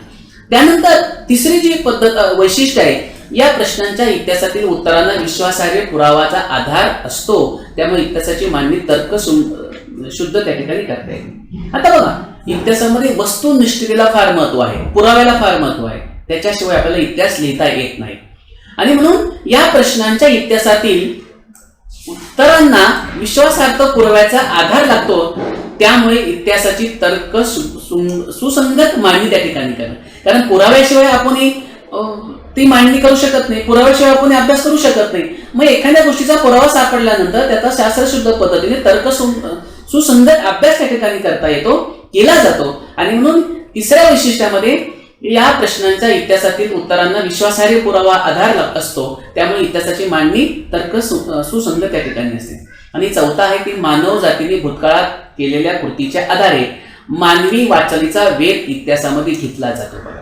त्यानंतर तिसरी जी पद्धत वैशिष्ट्य आहे, या प्रश्नांच्या इतिहासातील उत्तरांना विश्वासार्ह पुरावाचा आधार असतो. त्यामुळे इतिहासाची मांडणी तर्क शुद्ध त्या ठिकाणी करता येते. आता बघा इतिहासामध्ये वस्तुनिष्ठतेला फार महत्व आहे, पुराव्याला फार महत्व आहे. त्याच्याशिवाय आपल्याला इतिहास लिहिता येत नाही. आणि म्हणून या प्रश्नांच्या इतिहासातील उत्तरांना विश्वासार्ह पुराव्याचा आधार लागतो. त्यामुळे इतिहासाची तर्क सुसंगत मांडणी त्या ठिकाणी करणं. कारण पुराव्याशिवाय आपण ती मांडणी करू शकत नाही, पुराव्याशिवाय आपण अभ्यास करू शकत नाही. मग एखाद्या गोष्टीचा पुरावा सापडल्यानंतर त्याचा शास्त्रशुद्ध पद्धतीने तर्क सुसंगत अभ्यास त्या ठिकाणी करता येतो, केला जातो. आणि म्हणून तिसऱ्या वैशिष्ट्यामध्ये या प्रश्नांच्या इतिहासातील उत्तरांना विश्वासार्ह पुरावा आधार असतो. त्यामुळे इतिहासाची मांडणी तर्क सुसंगत त्या ठिकाणी असते. आणि चौथा आहे की मानव जातीने भूतकाळात केलेल्या कृतीच्या आधारे मानवी वाटचालीचा वेध इतिहासामध्ये घेतला जातो. बघा,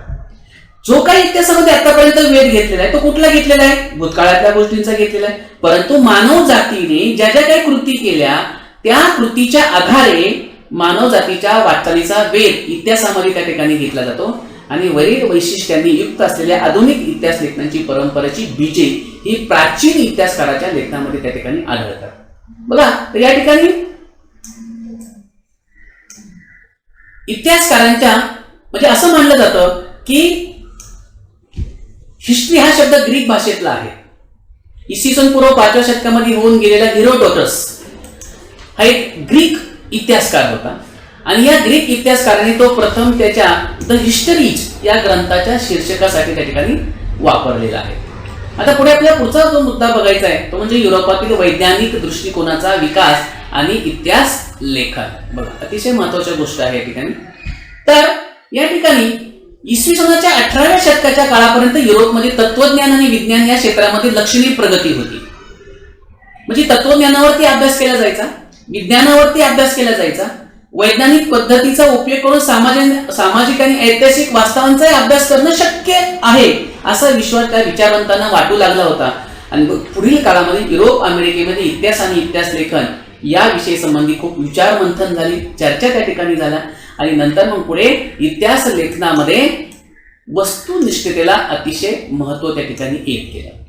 जो काही इतिहासामध्ये आतापर्यंत वेध घेतलेला आहे तो कुठला घेतलेला आहे? भूतकाळातल्या गोष्टींचा घेतलेला आहे. परंतु मानव जातीने ज्या ज्या काही कृती केल्या त्या कृतीच्या आधारे मानव जातीच्या वाटचालीचा वेध इतिहासामध्ये त्या ठिकाणी घेतला जातो आणि वरील वैशिष्ट्यांनी युक्त असलेल्या आधुनिक इतिहास लेखनाची परंपरेची बीजे ही प्राचीन इतिहासकाराच्या लेखनामध्ये त्या ठिकाणी आढळतात. बघा, तर या ठिकाणी इतिहासकारांच्या म्हणजे असं मानलं जातं की हिस्ट्री हा शब्द ग्रीक भाषेतला आहे. इसवी सन पूर्व 5व्या शतकामध्ये होऊन गेलेला हेरोडोटस हा एक ग्रीक इतिहासकार होता आणि या ग्रीक इतिहासकाराने तो प्रथम त्याच्या द हिस्टरीज या ग्रंथाच्या शीर्षकासाठी त्या ठिकाणी वापरलेला आहे. आता पुढे आपल्याला पुढचा जो मुद्दा बघायचा आहे तो म्हणजे युरोपातील वैज्ञानिक दृष्टिकोनाचा विकास आणि इतिहास लेखन. बघा, अतिशय महत्वाच्या गोष्ट आहे या ठिकाणी. तर या ठिकाणी इसवी सनाच्या 18व्या शतकाच्या काळापर्यंत युरोपमध्ये तत्वज्ञान आणि विज्ञान या क्षेत्रामध्ये लक्षणीय प्रगती होती. म्हणजे तत्वज्ञानावरती अभ्यास केला जायचा, विज्ञानावरती अभ्यास केला जायचा, वैज्ञानिक पद्धतीचा उपयोग करून सामाजिक आणि ऐतिहासिक वास्तवांचाही अभ्यास करणं शक्य आहे असा विश्वास त्या विचारवंतांना वाटू लागला होता. आणि पुढील काळामध्ये युरोप अमेरिकेमध्ये इतिहास आणि इतिहास लेखन या विषयी संबंधी खूप विचार मंथन झाली, चर्चा त्या ठिकाणी झाला आणि नंतर मग पुढे इतिहास लेखनामध्ये वस्तुनिष्ठतेला अतिशय महत्व त्या ठिकाणी येत गेलं.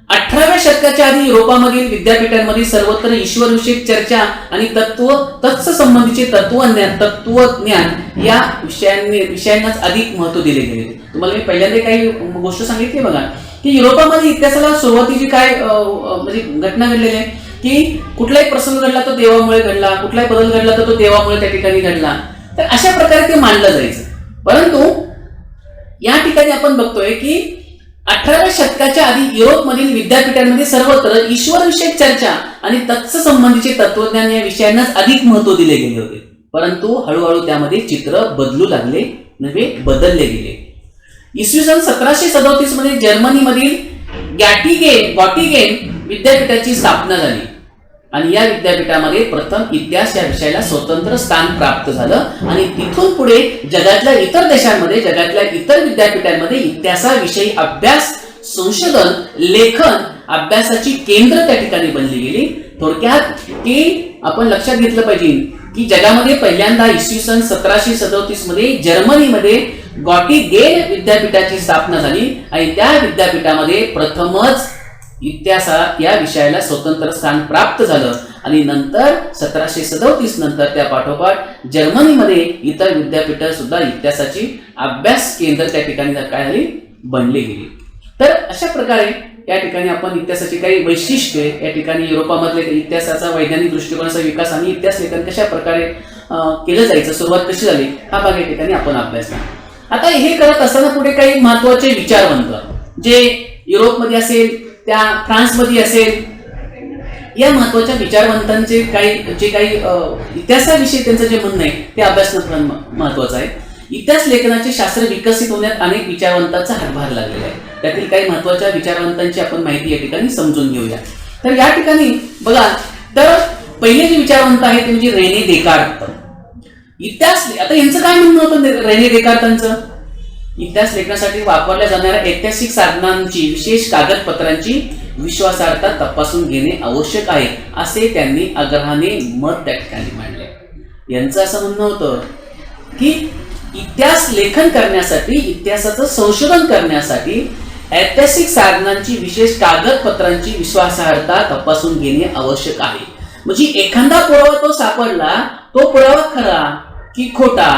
18व्या शतकाच्या आधी युरोपामधील विद्यापीठांमध्ये सर्वत्र ईश्वरविषयक चर्चा आणि तत्संबंधीचे तत्वज्ञान या विषयांनाच अधिक महत्व दिले गेले. तुम्हाला मी पहिल्यांदा काही गोष्ट सांगितली बघा की युरोपामध्ये इतिहासाला सुरुवातीची काय म्हणजे घटना घडलेली आहे की कुठलाही प्रसंग घडला तो देवामुळे घडला, कुठलाही बदल घडला तर तो देवामुळे त्या ठिकाणी घडला. तर अशा प्रकारे ते मांडलं जायचं. परंतु या ठिकाणी आपण बघतोय की 18व्या शतकाच्या आधी युरोपमधील विद्यापीठांमध्ये सर्वत्र ईश्वरविषयक चर्चा आणि तत्संबंधीचे तत्वज्ञान या विषयांनाच अधिक महत्व दिले गेले होते. परंतु हळूहळू त्यामध्ये चित्र बदलू लागले, नव्हे बदलले गेले. इसवी सन 1737 मध्ये जर्मनीमधील गॉटिंगेन विद्यापीठाची स्थापना झाली आणि या विद्यापीठामध्ये प्रथम इतिहास या विषयाला स्वतंत्र स्थान प्राप्त झालं आणि तिथून पुढे जगातल्या इतर देशांमध्ये, जगातल्या इतर विद्यापीठांमध्ये इतिहासाविषयी अभ्यास, संशोधन, लेखन अभ्यासाची केंद्र त्या ठिकाणी बनली गेली. थोडक्यात की आपण लक्षात घेतलं पाहिजे की जगामध्ये पहिल्यांदा इसवी सन 1737 मध्ये जर्मनीमध्ये गॉटिंगेन विद्यापीठाची स्थापना झाली आणि त्या विद्यापीठामध्ये प्रथमच इतिहास या विषयाला स्वतंत्र स्थान प्राप्त झालं आणि नंतर 1737 नंतर त्या पाठोपाठ जर्मनीमध्ये इतर विद्यापीठ सुद्धा इतिहासाची अभ्यास केंद्र त्या ठिकाणी काय झाली, बनली गेली. तर अशा प्रकारे या ठिकाणी आपण इतिहासाची काही वैशिष्ट्ये या ठिकाणी युरोपामधले इतिहासाचा वैज्ञानिक दृष्टिकोनाचा विकास आणि इतिहास लेखन कशा प्रकारे केलं जायचं, सुरुवात कशी झाली हा भाग या ठिकाणी आपण अभ्यासला. आता हे करत असताना पुढे काही महत्वाचे विचारवंत जे युरोपमध्ये असेल, त्या फ्रान्समध्ये असेल, या महत्वाच्या विचारवंतांचे काही इतिहासाविषयी त्यांचं जे म्हणणं आहे ते अभ्यासणं महत्वाचं आहे. इतिहास लेखनाचे शास्त्र विकसित होण्यात अनेक विचारवंतांचा हातभार लागलेला आहे. त्यातील काही महत्वाच्या विचारवंतांची आपण माहिती या ठिकाणी समजून घेऊया. तर या ठिकाणी बघा, तर पहिले जे विचारवंत आहे ते म्हणजे रेने देकार्त. इतिहास, आता यांचं काय म्हणणं होतं रेने देकार्तांचं? इतिहास लेखनासाठी वापरल्या जाणाऱ्या ऐतिहासिक साधनांची, विशेष कागदपत्रांची विश्वासार्हता तपासून घेणे आवश्यक आहे असे त्यांनी आग्रहाने मत त्या ठिकाणी मांडले. यांचं असं म्हणणं होतं की इतिहास लेखन करण्यासाठी, इतिहासाचं संशोधन करण्यासाठी ऐतिहासिक साधनांची, विशेष कागदपत्रांची विश्वासार्हता तपासून घेणे आवश्यक आहे. म्हणजे एखादा पुरावा तो सापडला, तो पुरावा खरा की खोटा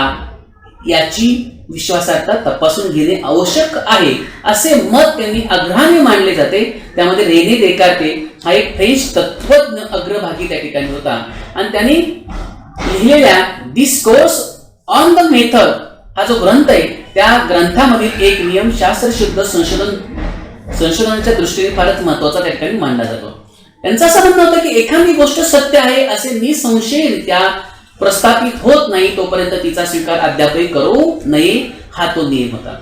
याची विश्वासार्हता तपासून घेणे आवश्यक आहे असे मत त्यांनी आग्रहाने मांडले जाते. त्यामध्ये रेने देकार्ते हा एक फ्रेंच तत्वज्ञ अग्रभागी त्या ठिकाणी होता आणि त्यांनी लिहिलेल्या डिस्कोर्स ऑन द मेथड हा जो ग्रंथ आहे त्या ग्रंथामधील एक नियम शास्त्रशुद्ध संशोधनाच्या दृष्टीने फारच महत्वाचा त्या ठिकाणी मांडला जातो. त्यांचं असं म्हणणं होतं की एखादी गोष्ट सत्य आहे असे निसंशयरित्या प्रस्थापित होत नाही तोपर्यंत तिचा स्वीकार अद्यापही करू नये हा तो नियम होता.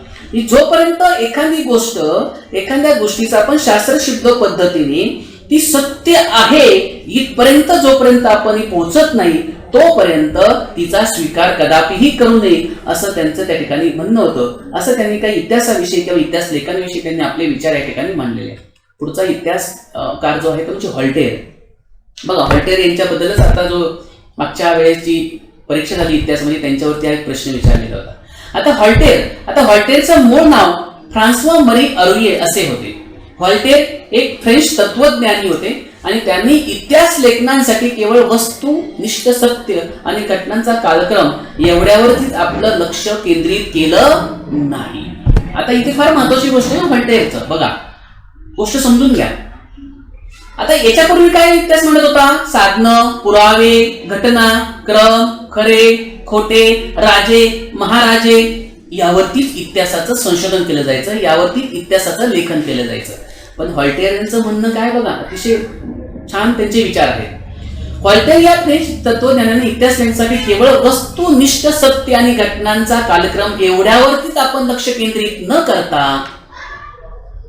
जोपर्यंत एखाद्या गोष्टीचा आपण शास्त्रशुद्ध पद्धतीने ती सत्य आहे इथपर्यंत जोपर्यंत आपण पोहोचत नाही तोपर्यंत तिचा स्वीकार कदापिही करू नये असं त्यांचं त्या ठिकाणी म्हणणं होतं. असं त्यांनी काही इतिहासाविषयी किंवा इतिहास लेखनाविषयी त्यांनी आपले विचार या ठिकाणी मांडलेले आहेत. पुढचा इतिहासकार जो आहे तो म्हणजे व्हॉल्टेअर. बघा, व्हॉल्टेअर यांच्याबद्दलच आता जो मागच्या वेळेची परीक्षा झाली इतिहास म्हणजे त्यांच्यावरती हा एक प्रश्न विचारलेला होता. आता व्हॉल्टेअरचं मूळ नाव फ्रान्सवा मरी अरुये असे होते. व्हॉल्टेअर एक फ्रेंच तत्वज्ञानी होते आणि त्यांनी इतिहास लेखनासाठी केवळ वस्तुनिष्ठ सत्य आणि घटनांचा कालक्रम एवढ्यावरतीच आपलं लक्ष केंद्रित केलं नाही. आता इथे फार महत्वाची गोष्ट आहे व्हॉल्टेअरचं. बघा, गोष्ट समजून घ्या. आता याच्यापूर्वी काय इतिहास म्हणत होता? साधनं, पुरावे, घटना, क्रम, खरे, खोटे, राजे, महाराजे यावरतीच इतिहासाचं संशोधन केलं जायचं, यावरतीच इतिहासाचं लेखन केलं जायचं. पण व्हॉल्टेअर यांचं म्हणणं काय बघा, अतिशय छान त्यांचे विचार आहेत. व्हॉल्टेअर या फ्रेंच तत्वज्ञानाने इतिहास लेखनासाठी केवळ वस्तुनिष्ठ सत्य आणि घटनांचा कालक्रम एवढ्यावरतीच आपण लक्ष केंद्रित न करता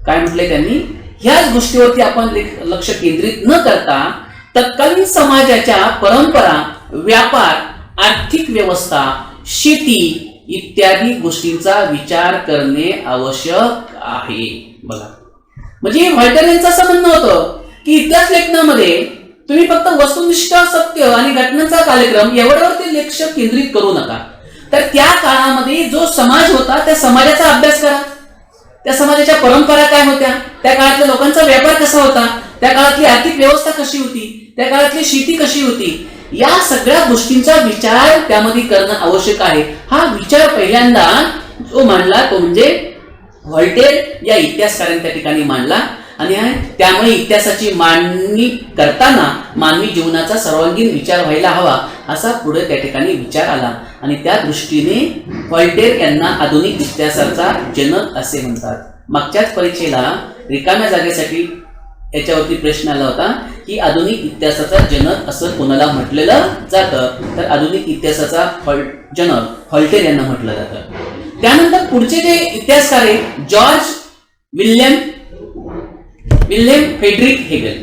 काय म्हटलंय त्यांनी, ह्याच गोष्टीवरती आपण लक्ष केंद्रित न करता तत्कालीन समाजाच्या परंपरा, व्यापार, आर्थिक व्यवस्था, शेती इत्यादी गोष्टींचा विचार करणे आवश्यक आहे. बघा, म्हणजे व्हॉल्टेअर यांचं असं म्हणणं होतं की इतिहास लेखनामध्ये तुम्ही फक्त वस्तुनिष्ठ सत्य आणि घटनांचा कार्यक्रम एवढ्यावरती लक्ष केंद्रित करू नका, तर त्या काळामध्ये जो समाज होता त्या समाजाचा अभ्यास करा. त्या समाजाच्या परंपरा काय होत्या, त्या काळातल्या लोकांचा व्यापार कसा होता, त्या काळातली आर्थिक व्यवस्था कशी होती, त्या काळातली शेती कशी होती, या सगळ्या गोष्टींचा विचार त्यामध्ये करणं आवश्यक आहे. हा विचार पहिल्यांदा जो मांडला तो म्हणजे व्हॉल्टेअर या इतिहासकारांनी त्या ठिकाणी मांडला. आणि त्यामुळे इतिहासाची मांडणी करताना मानवी जीवनाचा सर्वांगीण विचार व्हायला हवा असा पुढे त्या ठिकाणी विचार आला. आणि त्या दृष्टीने व्हॉल्टेअर यांना आधुनिक इतिहासाचा जनक असे म्हणतात. मागच्याच परीक्षेला रिकाम्या जागेसाठी याच्यावरती प्रश्न आला होता की आधुनिक इतिहासाचा जनक असं कोणाला म्हटलेलं जातं, तर आधुनिक इतिहासाचा जनक व्हॉल्टेअर यांना म्हटलं जातं. त्यानंतर पुढचे जे इतिहासकार आहे जॉर्ज विल्यम फ्रेडरिक हेगल,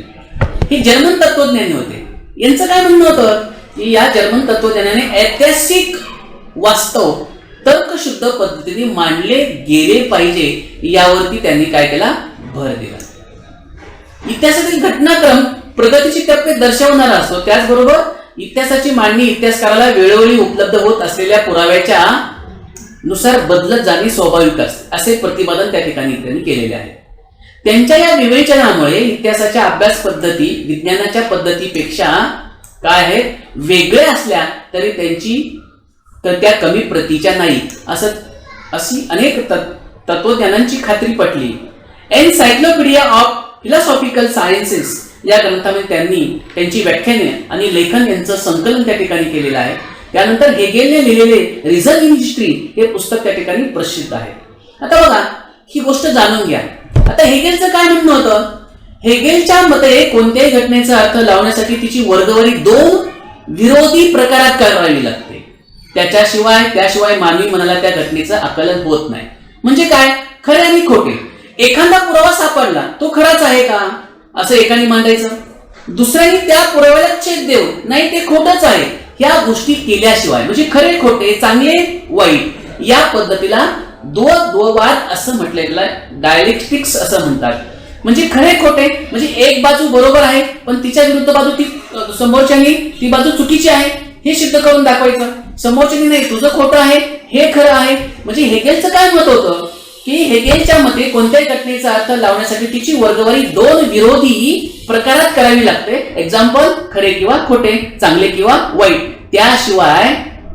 हे जर्मन तत्वज्ञानी होते. यांचं काय म्हणणं होतं की या जर्मन तत्वज्ञानाने ऐतिहासिक वास्तव तर्कशुद्ध पद्धतीने मांडले गेले पाहिजे यावरती त्यांनी काय केला, भर दिला. इतिहासातील घटनाक्रम प्रगतीची टप्पे दर्शवणारा असतो, त्याचबरोबर इतिहासाची मांडणी इतिहासकाराला वेळोवेळी उपलब्ध होत असलेल्या पुराव्याच्या नुसार बदलत जाणे स्वाभाविक असते असे प्रतिपादन त्या ठिकाणी त्यांनी केलेले आहे. त्यांच्या या विवेचनामुळे इतिहासाच्या अभ्यास पद्धती विज्ञानाच्या पद्धतीपेक्षा काय आहेत, वेगळे असल्या तरी त्या कमी प्रतीच्या नाही अशी अनेक तत्वज्ञानांची खात्री पटली. एनसायक्लोपीडिया ऑफ फिलॉसॉफिकल सायन्सेस या ग्रंथामध्ये त्यांनी त्यांची व्याख्याने आणि लेखन यांचं संकलन त्या ठिकाणी केलेलं आहे. त्यानंतर हेगेलने लिहिलेले रिझन इन हिस्ट्री हे पुस्तक त्या ठिकाणी प्रसिद्ध आहे. आता बघा, ही गोष्ट जाणून घ्या. आता हेगेलचं काय म्हणणं होतं, हेगेलच्या मते कोणत्याही घटनेचा अर्थ लावण्यासाठी तिची वर्गवारी दोन विरोधी प्रकारात करावी लागते. त्याशिवाय मानवी मनाला त्या घटनेचं आकलन होत नाही. म्हणजे काय, खरे आणि खोटे. एखादा पुरावा सापडला तो खराच आहे का असं एकाने मांडायचं, दुसऱ्याने त्या पुराव्याला छेद देऊ नाही ते खोटच आहे ह्या गोष्टी केल्याशिवाय, म्हणजे खरे खोटे, चांगले वाईट या पद्धतीला द्वंद्ववाद असं म्हटलेलं आहे. डायलेक्टिक्स असं म्हणतात. म्हणजे खरे खोटे म्हणजे एक बाजू बरोबर आहे पण तिच्या विरुद्ध बाजू ती समोरच्यानी ती बाजू चुकीची आहे हे सिद्ध करून दाखवायचं. समोरच्यानी नाही तुझं खोटं आहे हे खरं आहे. म्हणजे हेगेलचं काय मत होतं की हेगेलच्या मते कोणत्याही घटनेचा अर्थ लावण्यासाठी तिची वर्गवारी दोन विरोधी प्रकारात करावी लागते. एक्झाम्पल, खरे किंवा खोटे, चांगले किंवा वाईट. त्याशिवाय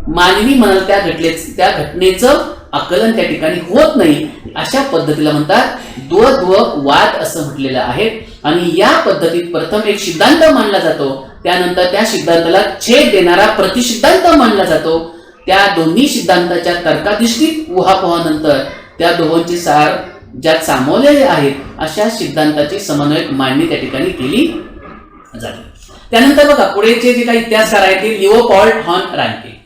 मानवी मनाला त्या घटनेचं आकलन त्या ठिकाणी होत नाही. अशा पद्धतीला म्हणतात द्वंद्ववाद असं म्हटलेलं आहे. आणि या पद्धतीत प्रथम एक सिद्धांत मानला जातो, त्यानंतर त्या सिद्धांताला छेद देणारा प्रतिसिद्धांत मानला जातो. त्या दोन्ही सिद्धांताच्या तर्काधिष्ठित उहापोहानंतर त्या दोहोंचे सार ज्यात सामावलेले आहेत अशा सिद्धांताची समन्वयक मांडणी त्या ठिकाणी केली जाते. त्यानंतर बघा पुढेचे जे काही इतिहासकार आहेत ते लिओपॉल्ड हॉन रान्के.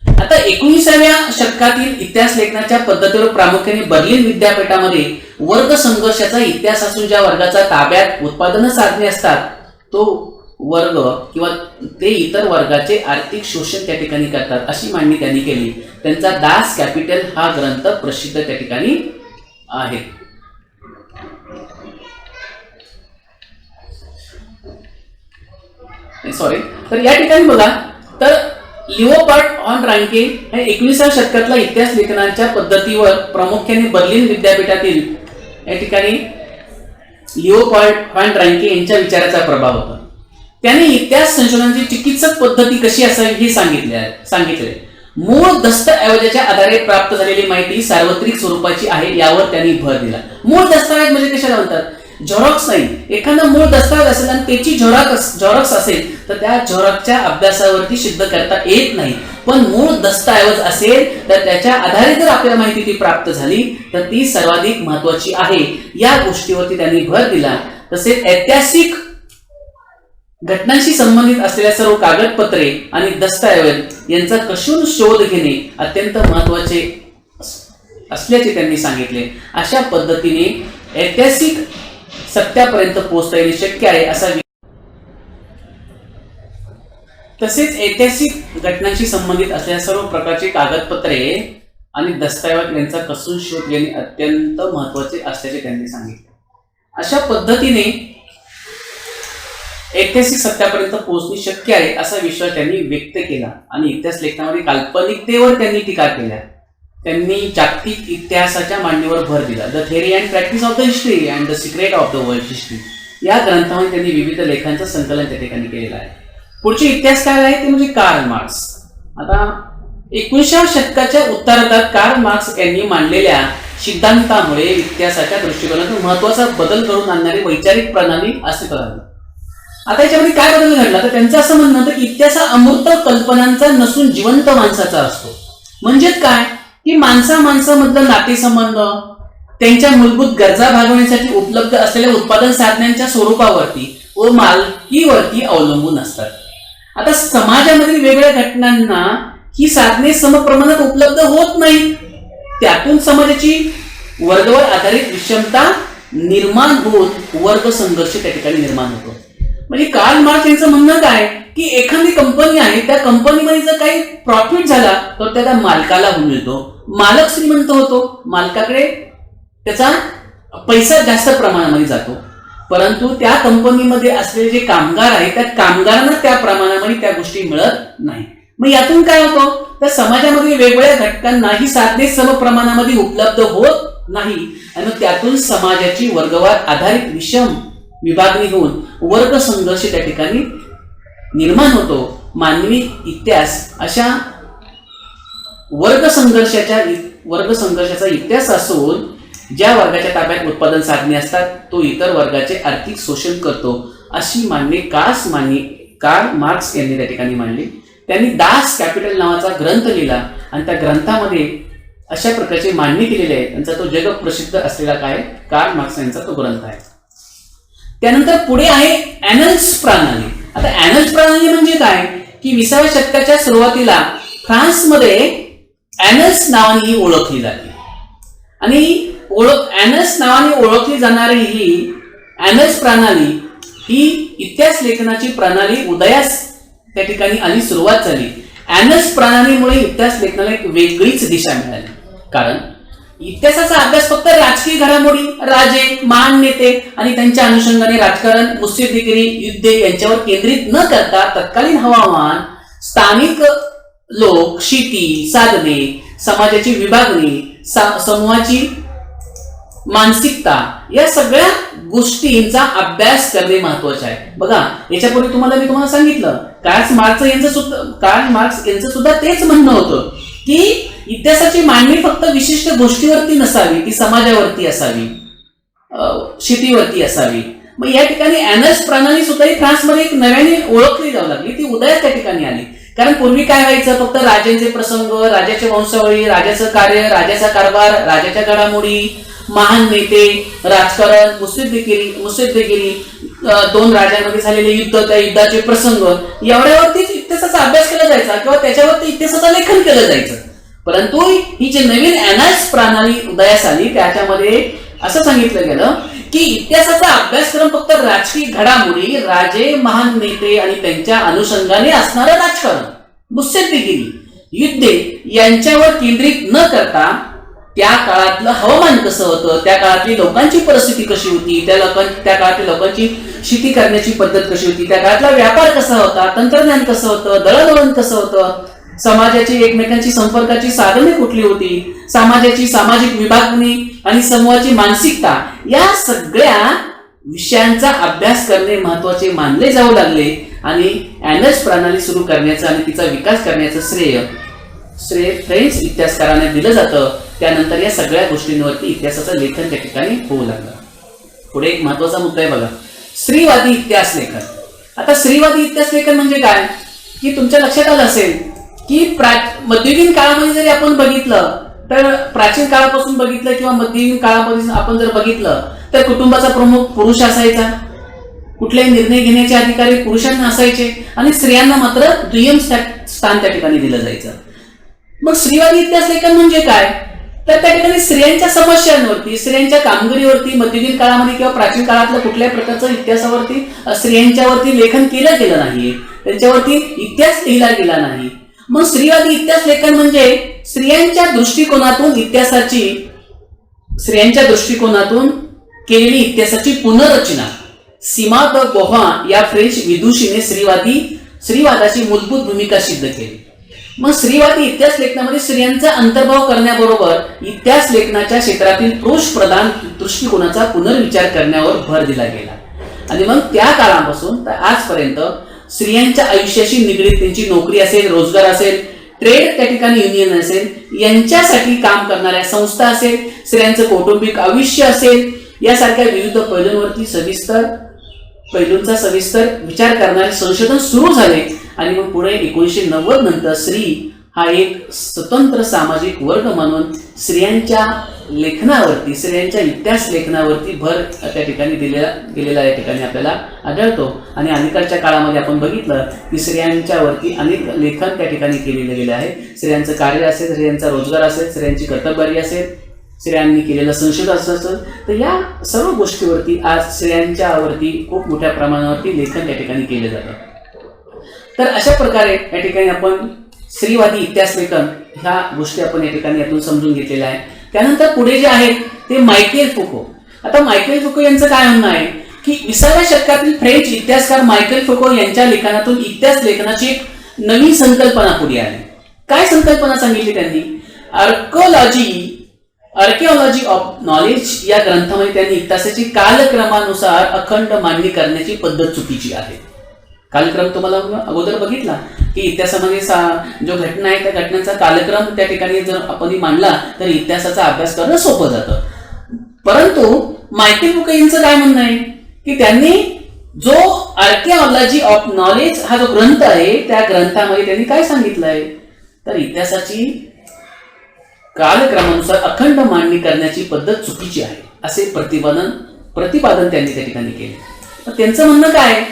आता 19व्या शतकातील इतिहास लेखनाच्या पद्धतीवर प्रामुख्याने बर्लिन विद्यापीठामध्ये वर्ग संघर्षाचा इतिहास असून ज्या वर्गाचा ताब्यात उत्पादन साधने असतात तो वर्ग किंवा ते इतर वर्गाचे आर्थिक शोषण त्या ठिकाणी करतात अशी मांडणी त्यांनी केली. त्यांचा दास कॅपिटल हा ग्रंथ प्रसिद्ध त्या ठिकाणी आहे. सॉरी, तर या ठिकाणी बघा, तर लिओपार्ड ऑन रांके हे 19व्या शतकातल्या इतिहास लेखनाच्या पद्धतीवर प्रामुख्याने बर्लिन विद्यापीठातील या ठिकाणी लिओपार्ड ऑन रांके यांच्या विचाराचा प्रभाव होता. त्याने इतिहास संशोधनाची चिकित्सक पद्धती कशी असावी हे सांगितले. मूळ दस्तऐवजाच्या आधारे प्राप्त झालेली माहिती सार्वत्रिक स्वरूपाची आहे यावर त्यांनी भर दिला. मूळ दस्तऐवज म्हणजे कशाला म्हणतात? झेरॉक्स नाही. एखादा मूळ दस्तऐवज असेल आणि त्याची झेरॉक्स असेल तर त्या झेरॉक्सच्या अभ्यासावरती सिद्ध करता येत नाही. पण मूळ दस्तऐवज असेल तर त्याच्या आधारे जर आपल्याला माहिती ती प्राप्त झाली तर ती सर्वाधिक महत्वाची आहे. या गोष्टीवरती त्यांनी भर दिला. तसेच ऐतिहासिक घटनांशी संबंधित असलेल्या सर्व कागदपत्रे आणि दस्तऐवज यांचा कसून शोध घेणे अत्यंत महत्वाचे असल्याचे त्यांनी सांगितले. अशा पद्धतीने ऐतिहासिक सत्यापर्यंत पोहोचता येणे शक्य आहे असा. तसेच ऐतिहासिक घटनांशी संबंधित असलेल्या सर्व प्रकारची कागदपत्रे आणि दस्तऐवज यांचा कसून शोध घेणे अत्यंत महत्वाचे असल्याचे त्यांनी सांगितले. अशा पद्धतीने ऐतिहासिक सत्यापर्यंत पोहोचणे शक्य आहे असा विश्वास त्यांनी व्यक्त केला. आणि इतिहास लेखनामध्ये काल्पनिकतेवर त्यांनी टीका केल्या. त्यांनी जागतिक इतिहासाच्या मांडणीवर भर दिला. The theory and practice of the history and the secret of the world history या ग्रंथामध्ये त्यांनी विविध लेखांचं संकलन त्या ठिकाणी केलेलं आहे. पुढचे इतिहासकार आहे ते म्हणजे कार्ल मार्क्स. आता 19व्या शतकाच्या उत्तरार्धात कार्ल मार्क्स यांनी मांडलेल्या सिद्धांतामुळे इतिहासाच्या दृष्टिकोनातून महत्वाचा बदल घडवून आणणारी वैचारिक प्रणाली अस्तित्वात आली. आता याच्यामध्ये काय बदल घडला तर त्यांचं असं म्हणणं होतं की इतिहास हा अमूर्त कल्पनांचा नसून जिवंत माणसाचा असतो. म्हणजेच काय की माणसामधलं नातेसंबंध, त्यांच्या मूलभूत गरजा भागवण्यासाठी उपलब्ध असलेल्या उत्पादन साधनांच्या स्वरूपावरती व मालकीवरती अवलंबून असतात. आता समाजामधील वेगवेगळ्या घटनांना ही साधने समप्रमाणात उपलब्ध होत नाही. त्यातून समाजाची वर्गावर आधारित विषमता निर्माण होत वर्ग संघर्ष त्या ठिकाणी निर्माण होतो. म्हणजे कार्ल मार्क्स यांचं म्हणणं काय की एखादी कंपनी आहे, त्या कंपनीमध्ये जर काही प्रॉफिट झाला तर त्या मालकाला मिळतो. मालक श्रीमंत होतो, मालकाकडे त्याचा पैसा जास्त प्रमाणामध्ये जातो. परंतु त्या कंपनीमध्ये असलेले जे कामगार आहेत त्या कामगारांना त्या प्रमाणामध्ये त्या गोष्टी मिळत नाही. मग यातून काय होतं तर समाजामध्ये वेगवेगळ्या घटकांना ही साधने समप्रमाणामध्ये उपलब्ध होत नाही आणि त्यातून समाजाची वर्गवार आधारित विषम विभागणी होऊन वर्ग संघर्ष त्या ठिकाणी निर्माण होतो. मानवी इतिहास अशा वर्ग संघर्षाचा इतिहास असून ज्या वर्गाच्या ताब्यात उत्पादन साधने असतात तो इतर वर्गाचे आर्थिक शोषण करतो अशी मांडणी कार्ल मार्क्स यांनी त्या ठिकाणी मांडली. त्यांनी दास कॅपिटल नावाचा ग्रंथ लिहिला आणि त्या ग्रंथामध्ये अशा प्रकारची मांडणी केलेली आहे. त्यांचा तो जगप्रसिद्ध असलेला काय कार्ल मार्क्स यांचा तो ग्रंथ आहे. त्यानंतर पुढे आहे ॲनल्स प्रणाली. आता ॲनल्स प्रणाली म्हणजे काय की 20व्या शतकाच्या सुरुवातीला फ्रान्समध्ये ॲनल्स नावाने ही ओळखली जाते. आणि ॲनल्स नावाने ओळखली जाणारी ही ॲनल्स प्रणाली ही इतिहास लेखनाची प्रणाली उदयास त्या ठिकाणी आली, सुरुवात झाली. ॲनल्स प्रणालीमुळे इतिहास लेखनाला एक वेगळीच दिशा मिळाली. कारण इतिहासाचा अभ्यास फक्त राजकीय घडामोडी, राजे, महान नेते आणि त्यांच्या अनुषंगाने राजकारण, मुत्सद्देगिरी, युद्ध यांच्यावर केंद्रित न करता तत्कालीन हवामान, स्थानिक लोक, शेती, साधने, समाजाची विभागणी, समूहाची मानसिकता या सगळ्या गोष्टींचा अभ्यास करणे महत्वाचे आहे. बघा याच्यापूर्वी मी तुम्हाला सांगितलं कार्ल मार्क्स यांचं सुद्धा तेच म्हणणं होतं की इतिहासाची मांडणी फक्त विशिष्ट गोष्टीवरती नसावी, ती समाजावरती असावी, शेतीवरती असावी. मग या ठिकाणी ॲनल्स प्रणाली सुद्धा ही फ्रान्समध्ये एक नव्याने ओळखली जाऊ लागली, ती उदयास त्या ठिकाणी आली. कारण पूर्वी काय व्हायचं फक्त राजांचे प्रसंग, राजाच्या वंशावळी, राजाचं कार्य, राजाचा कारभार, राजाच्या घडामोडी, महान नेते, राजकारण, मुत्सद्देगिरी, दोन राजांमध्ये झालेले युद्ध, त्या युद्धाचे प्रसंग एवढ्यावरतीच इतिहासाचा अभ्यास केला जायचा किंवा त्याच्यावरती इतिहासाचं लेखन केलं जायचं. परंतु ही जी नवीन ॲनल्स प्रणाली उदयास आली त्याच्यामध्ये असं सांगितलं गेलं की इतिहासाचा अभ्यासक्रम फक्त राजकीय घडामोडी, राजे, महान नेते आणि त्यांच्या अनुषंगाने असणारं राजकारण, मुत्सद्देगिरी, युद्धे यांच्यावर केंद्रित न करता त्या काळातलं हवामान कसं होतं, त्या काळातली लोकांची परिस्थिती कशी होती, त्या काळातल्या लोकांची शेती करण्याची पद्धत कशी होती, त्या काळातला व्यापार कसा होता, तंत्रज्ञान कसं होतं, दळणवळण कसं होतं, समाजाची एकमेकांची संपर्काची साधने कुठली होती, समाजाची सामाजिक विभागणी आणि समूहाची मानसिकता, या सगळ्या विषयांचा अभ्यास करणे महत्वाचे मानले जाऊ लागले आणि ॲनर्स प्रणाली सुरू करण्याचं आणि तिचा विकास करण्याचं श्रेय फ्रेंच इतिहासकारांना दिलं जातं. त्यानंतर या सगळ्या गोष्टींवरती इतिहासाचं लेखन त्या ठिकाणी होऊ लागलं. पुढे एक महत्वाचा मुद्दा आहे बघा, स्त्रीवादी इतिहास लेखन. आता स्त्रीवादी इतिहास लेखन म्हणजे काय की तुमच्या लक्षात आलं असेल की मध्ययुगीन काळामध्ये जरी आपण बघितलं तर प्राचीन काळापासून बघितलं किंवा मध्ययुगीन काळामध्ये आपण जर बघितलं तर कुटुंबाचा प्रमुख पुरुष असायचा, कुठलेही निर्णय घेण्याचे अधिकारी पुरुषांना असायचे आणि स्त्रियांना मात्र दुय्यम स्थान त्या ठिकाणी दिलं जायचं. मग स्त्रीवादी इतिहास लेखन म्हणजे काय तर त्या ठिकाणी स्त्रियांच्या समस्यांवरती, स्त्रियांच्या कामगिरीवरती मध्ययुगीन काळामध्ये किंवा प्राचीन काळातल्या कुठल्याही प्रकारचं इतिहासावरती स्त्रियांच्यावरती लेखन केलं गेलं नाही, त्यांच्यावरती इतिहास लिहिला गेला नाही. मग स्त्रीवादी इतिहास लेखन म्हणजे स्त्रियांच्या दृष्टिकोनातून केलेली इतिहासाची पुनर्रचना. सीमा द बोव्हार या फ्रेंच विदुषीने स्त्रीवादाची मूलभूत भूमिका सिद्ध केली. मग स्त्रीवादी इतिहास लेखनामध्ये स्त्रियांचा अंतर्भाव करण्याबरोबर इतिहास लेखनाच्या क्षेत्रातील पुरुष प्रधान दृष्टिकोनाचा पुनर्विचार करण्यावर भर दिला गेला. आणि मग त्या काळापासून तर आजपर्यंत स्त्रियांच्या आयुष्याशी निगडीत त्यांची नोकरी असेल, रोजगार असेल, ट्रेड त्या ठिकाणी युनियन असेल, यांच्यासाठी काम करणाऱ्या संस्था असेल, स्त्रियांचं कौटुंबिक आयुष्य असेल, यासारख्या विविध पैलूंचा सविस्तर विचार करणारे संशोधन सुरू झाले. आणि मग पुढे 1990 नंतर स्त्री हा एक स्वतंत्र सामाजिक वर्ग म्हणून स्त्रियांच्या लेखनावरती, स्त्रियांच्या इतिहास लेखनावरती भर त्या ठिकाणी गेलेला या ठिकाणी आपल्याला आढळतो. आणि अलीकडच्या काळामध्ये आपण बघितलं की स्त्रियांच्या वरती अनेक लेखन त्या ठिकाणी केलेले गेले आहे. स्त्रियांचं कार्य असेल, स्त्रियांचा रोजगार असेल, स्त्रियांची कर्तव्यबारी असेल, स्त्रियांनी केलेलं संशोधन असेल, तर या सर्व गोष्टीवरती आज स्त्रियांच्यावरती खूप मोठ्या प्रमाणावरती लेखन त्या ठिकाणी केले जातं. तर अशा प्रकारे या ठिकाणी आपण स्त्रीवादी इतिहास लेखन ह्या गोष्टी आपण या ठिकाणी यातून समजून घेतलेल्या आहे. त्यानंतर पुढे जे आहेत ते मायकेल फुको. आता मायकेल फुको यांचं काय म्हणणं आहे की 20व्या शतकातील फ्रेंच इतिहासकार मायकेल फुको यांच्या लेखनातून इतिहास लेखनाची एक नवीन संकल्पना पुढे आली. काय संकल्पना सांगितली त्यांनी? आर्किओलॉजी ऑफ नॉलेज या ग्रंथामध्ये त्यांनी इतिहासाची कालक्रमानुसार अखंड मांडणी करण्याची पद्धत चुकीची आहे. कालक्रम तुम्हाला अगोदर बघितला की इतिहासामध्ये जो घटना आहे त्या घटनांचा कालक्रम त्या ठिकाणी जर आपण मांडला तर इतिहासाचा अभ्यास करणं सोपं जातं. परंतु मायकेल फुको यांचं काय म्हणणं आहे की त्यांनी जो आर्किओलॉजी ऑफ नॉलेज हा जो ग्रंथ आहे त्या ग्रंथामध्ये त्यांनी काय सांगितलं आहे तर इतिहासाची कालक्रमानुसार अखंड मांडणी करण्याची पद्धत चुकीची आहे असे प्रतिपादन त्यांनी त्या ठिकाणी केले. त्यांचं म्हणणं काय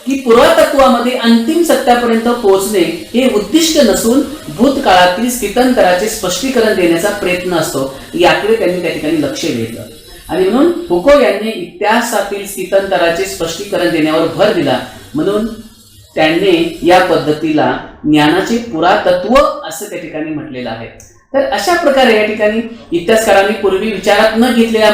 की पुरातत्वामध्ये अंतिम सत्यापर्यंत पोहोचणे हे उद्दिष्ट नसून भूतकाळातील स्थित्यंतराचे स्पष्टीकरण देण्याचा प्रयत्न असतो, याकडे त्यांनी त्या ठिकाणी लक्ष वेधलं. आणि म्हणून फुको यांनी इतिहासातील स्थित्यंतराचे स्पष्टीकरण देण्यावर भर दिला. म्हणून त्यांनी या पद्धतीला ज्ञानाचे पुरातत्व असं त्या ठिकाणी म्हटलेलं आहे. तर अशा प्रकारे या ठिकाणी इतिहासकारांनी पूर्वी विचारात न घेतलेल्या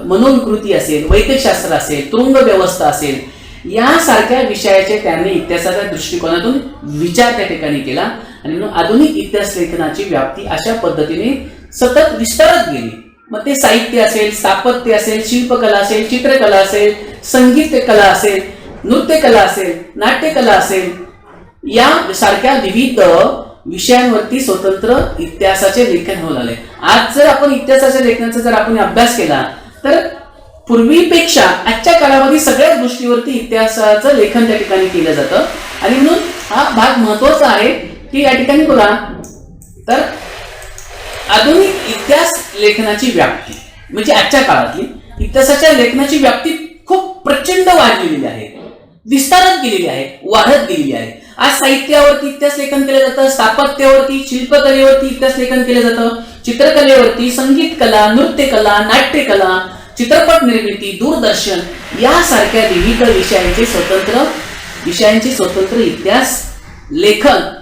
मनोविकृती असेल, वैद्यकशास्त्र असेल, तुरुंग व्यवस्था असेल, यासारख्या विषयाचे त्यांनी इतिहासाच्या दृष्टिकोनातून विचार त्या ठिकाणी केला. आणि म्हणून आधुनिक इतिहास लेखनाची व्याप्ती अशा पद्धतीने सतत विस्तारत गेली. मग ते साहित्य असेल, स्थापत्य असेल, शिल्पकला असेल, चित्रकला असेल, संगीत कला असेल, नृत्यकला असेल, नाट्यकला असेल, या सारख्या विविध विषयांवरती स्वतंत्र इतिहासाचे लेखन होऊ लागले. आज जर आपण इतिहासाच्या लेखनाचा जर आपण अभ्यास केला तर पूर्वीपेक्षा आजच्या काळामध्ये सगळ्याच गोष्टीवरती इतिहासाचं लेखन त्या ठिकाणी केलं जातं. आणि म्हणून हा भाग महत्वाचा आहे की या ठिकाणी बघा तर आधुनिक इतिहास लेखनाची व्याप्ती म्हणजे आजच्या काळातली इतिहासाच्या लेखनाची व्याप्ती खूप प्रचंड वाढलेली आहे, विस्तारत गेलेली आहे, वाढत गेलेली आहे. आज साहित्यावरती इतिहास लेखन केलं जातं, स्थापत्यावरती, शिल्पकलेवरती इतिहास लेखन केलं जातं, चित्रकलेवरती, संगीत कला, नृत्यकला, नाट्यकला, चित्रपट निर्मिती, दूरदर्शन यासारख्या विविध विषयांचे स्वतंत्र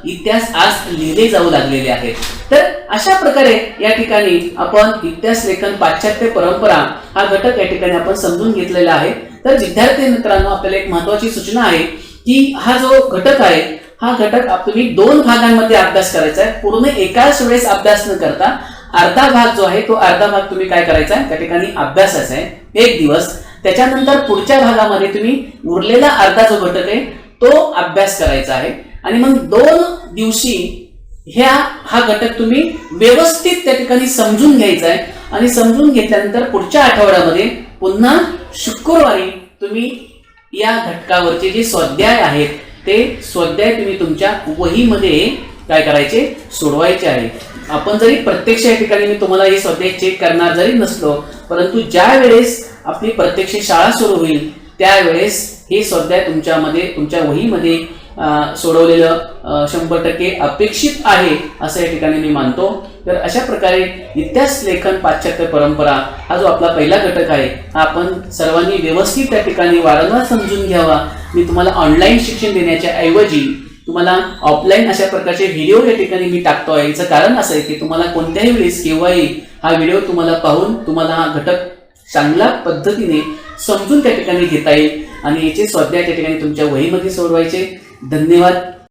इतिहास आज लिहिले जाऊ लागलेले आहेत. तर अशा प्रकारे या ठिकाणी आपण इतिहास लेखन पाश्चात्य परंपरा हा घटक या ठिकाणी आपण समजून घेतलेला आहे. तर विद्यार्थी मित्रांनो, आपल्याला एक महत्वाची सूचना आहे की हा जो घटक आहे हा घटक तुम्ही 2 भागांमध्ये अभ्यास करायचा आहे. पूर्ण एकाच वेळेस अभ्यास न करता अर्धा भाग जो आहे तो अर्धा भाग तुम्ही काय करायचा आहे त्या ठिकाणी अभ्यासाचा आहे 1 दिवस. त्याच्यानंतर पुढच्या भागामध्ये तुम्ही उरलेला अर्धा जो घटक आहे तो अभ्यास करायचा आहे. आणि मग 2 दिवशी हा घटक तुम्ही व्यवस्थित त्या ठिकाणी समजून घ्यायचा आहे. आणि समजून घेतल्यानंतर पुढच्या आठवड्यामध्ये पुन्हा शुक्रवारी तुम्ही या घटकावरचे जे स्वाध्याय आहेत ते स्वाध्याय तुम्ही तुमच्या वहीमध्ये काय करायचे, सोडवायचे आहे. आपण जरी प्रत्यक्ष या ठिकाणी मी तुम्हाला हे स्वाध्याय चेक करणार जरी नसलो, परंतु ज्या वेळेस आपली प्रत्यक्ष शाळा सुरू होईल त्यावेळेस हे स्वाध्याय तुमच्या वहीमध्ये सोडवलेलं 100% अपेक्षित आहे असं या ठिकाणी मी मानतो. तर अशा प्रकारे इतिहास लेखन पाश्चात्य परंपरा हा जो आपला पहिला घटक आहे हा आपण सर्वांनी व्यवस्थित त्या ठिकाणी वारंवार समजून घ्यावा. मी तुम्हाला ऑनलाईन शिक्षण देण्याच्या ऐवजी तुम्हाला ऑफलाईन अशा प्रकारचे व्हिडिओ या ठिकाणी मी टाकतो आहे. याचं कारण असं आहे की तुम्हाला कोणत्याही वेळेस केव्हाही हा व्हिडिओ तुम्हाला पाहून तुम्हाला हा घटक चांगल्या पद्धतीने समजून त्या ठिकाणी घेता येईल आणि याचे स्वाध्याय त्या ठिकाणी तुमच्या वहीमध्ये सोडवायचे. धन्यवाद.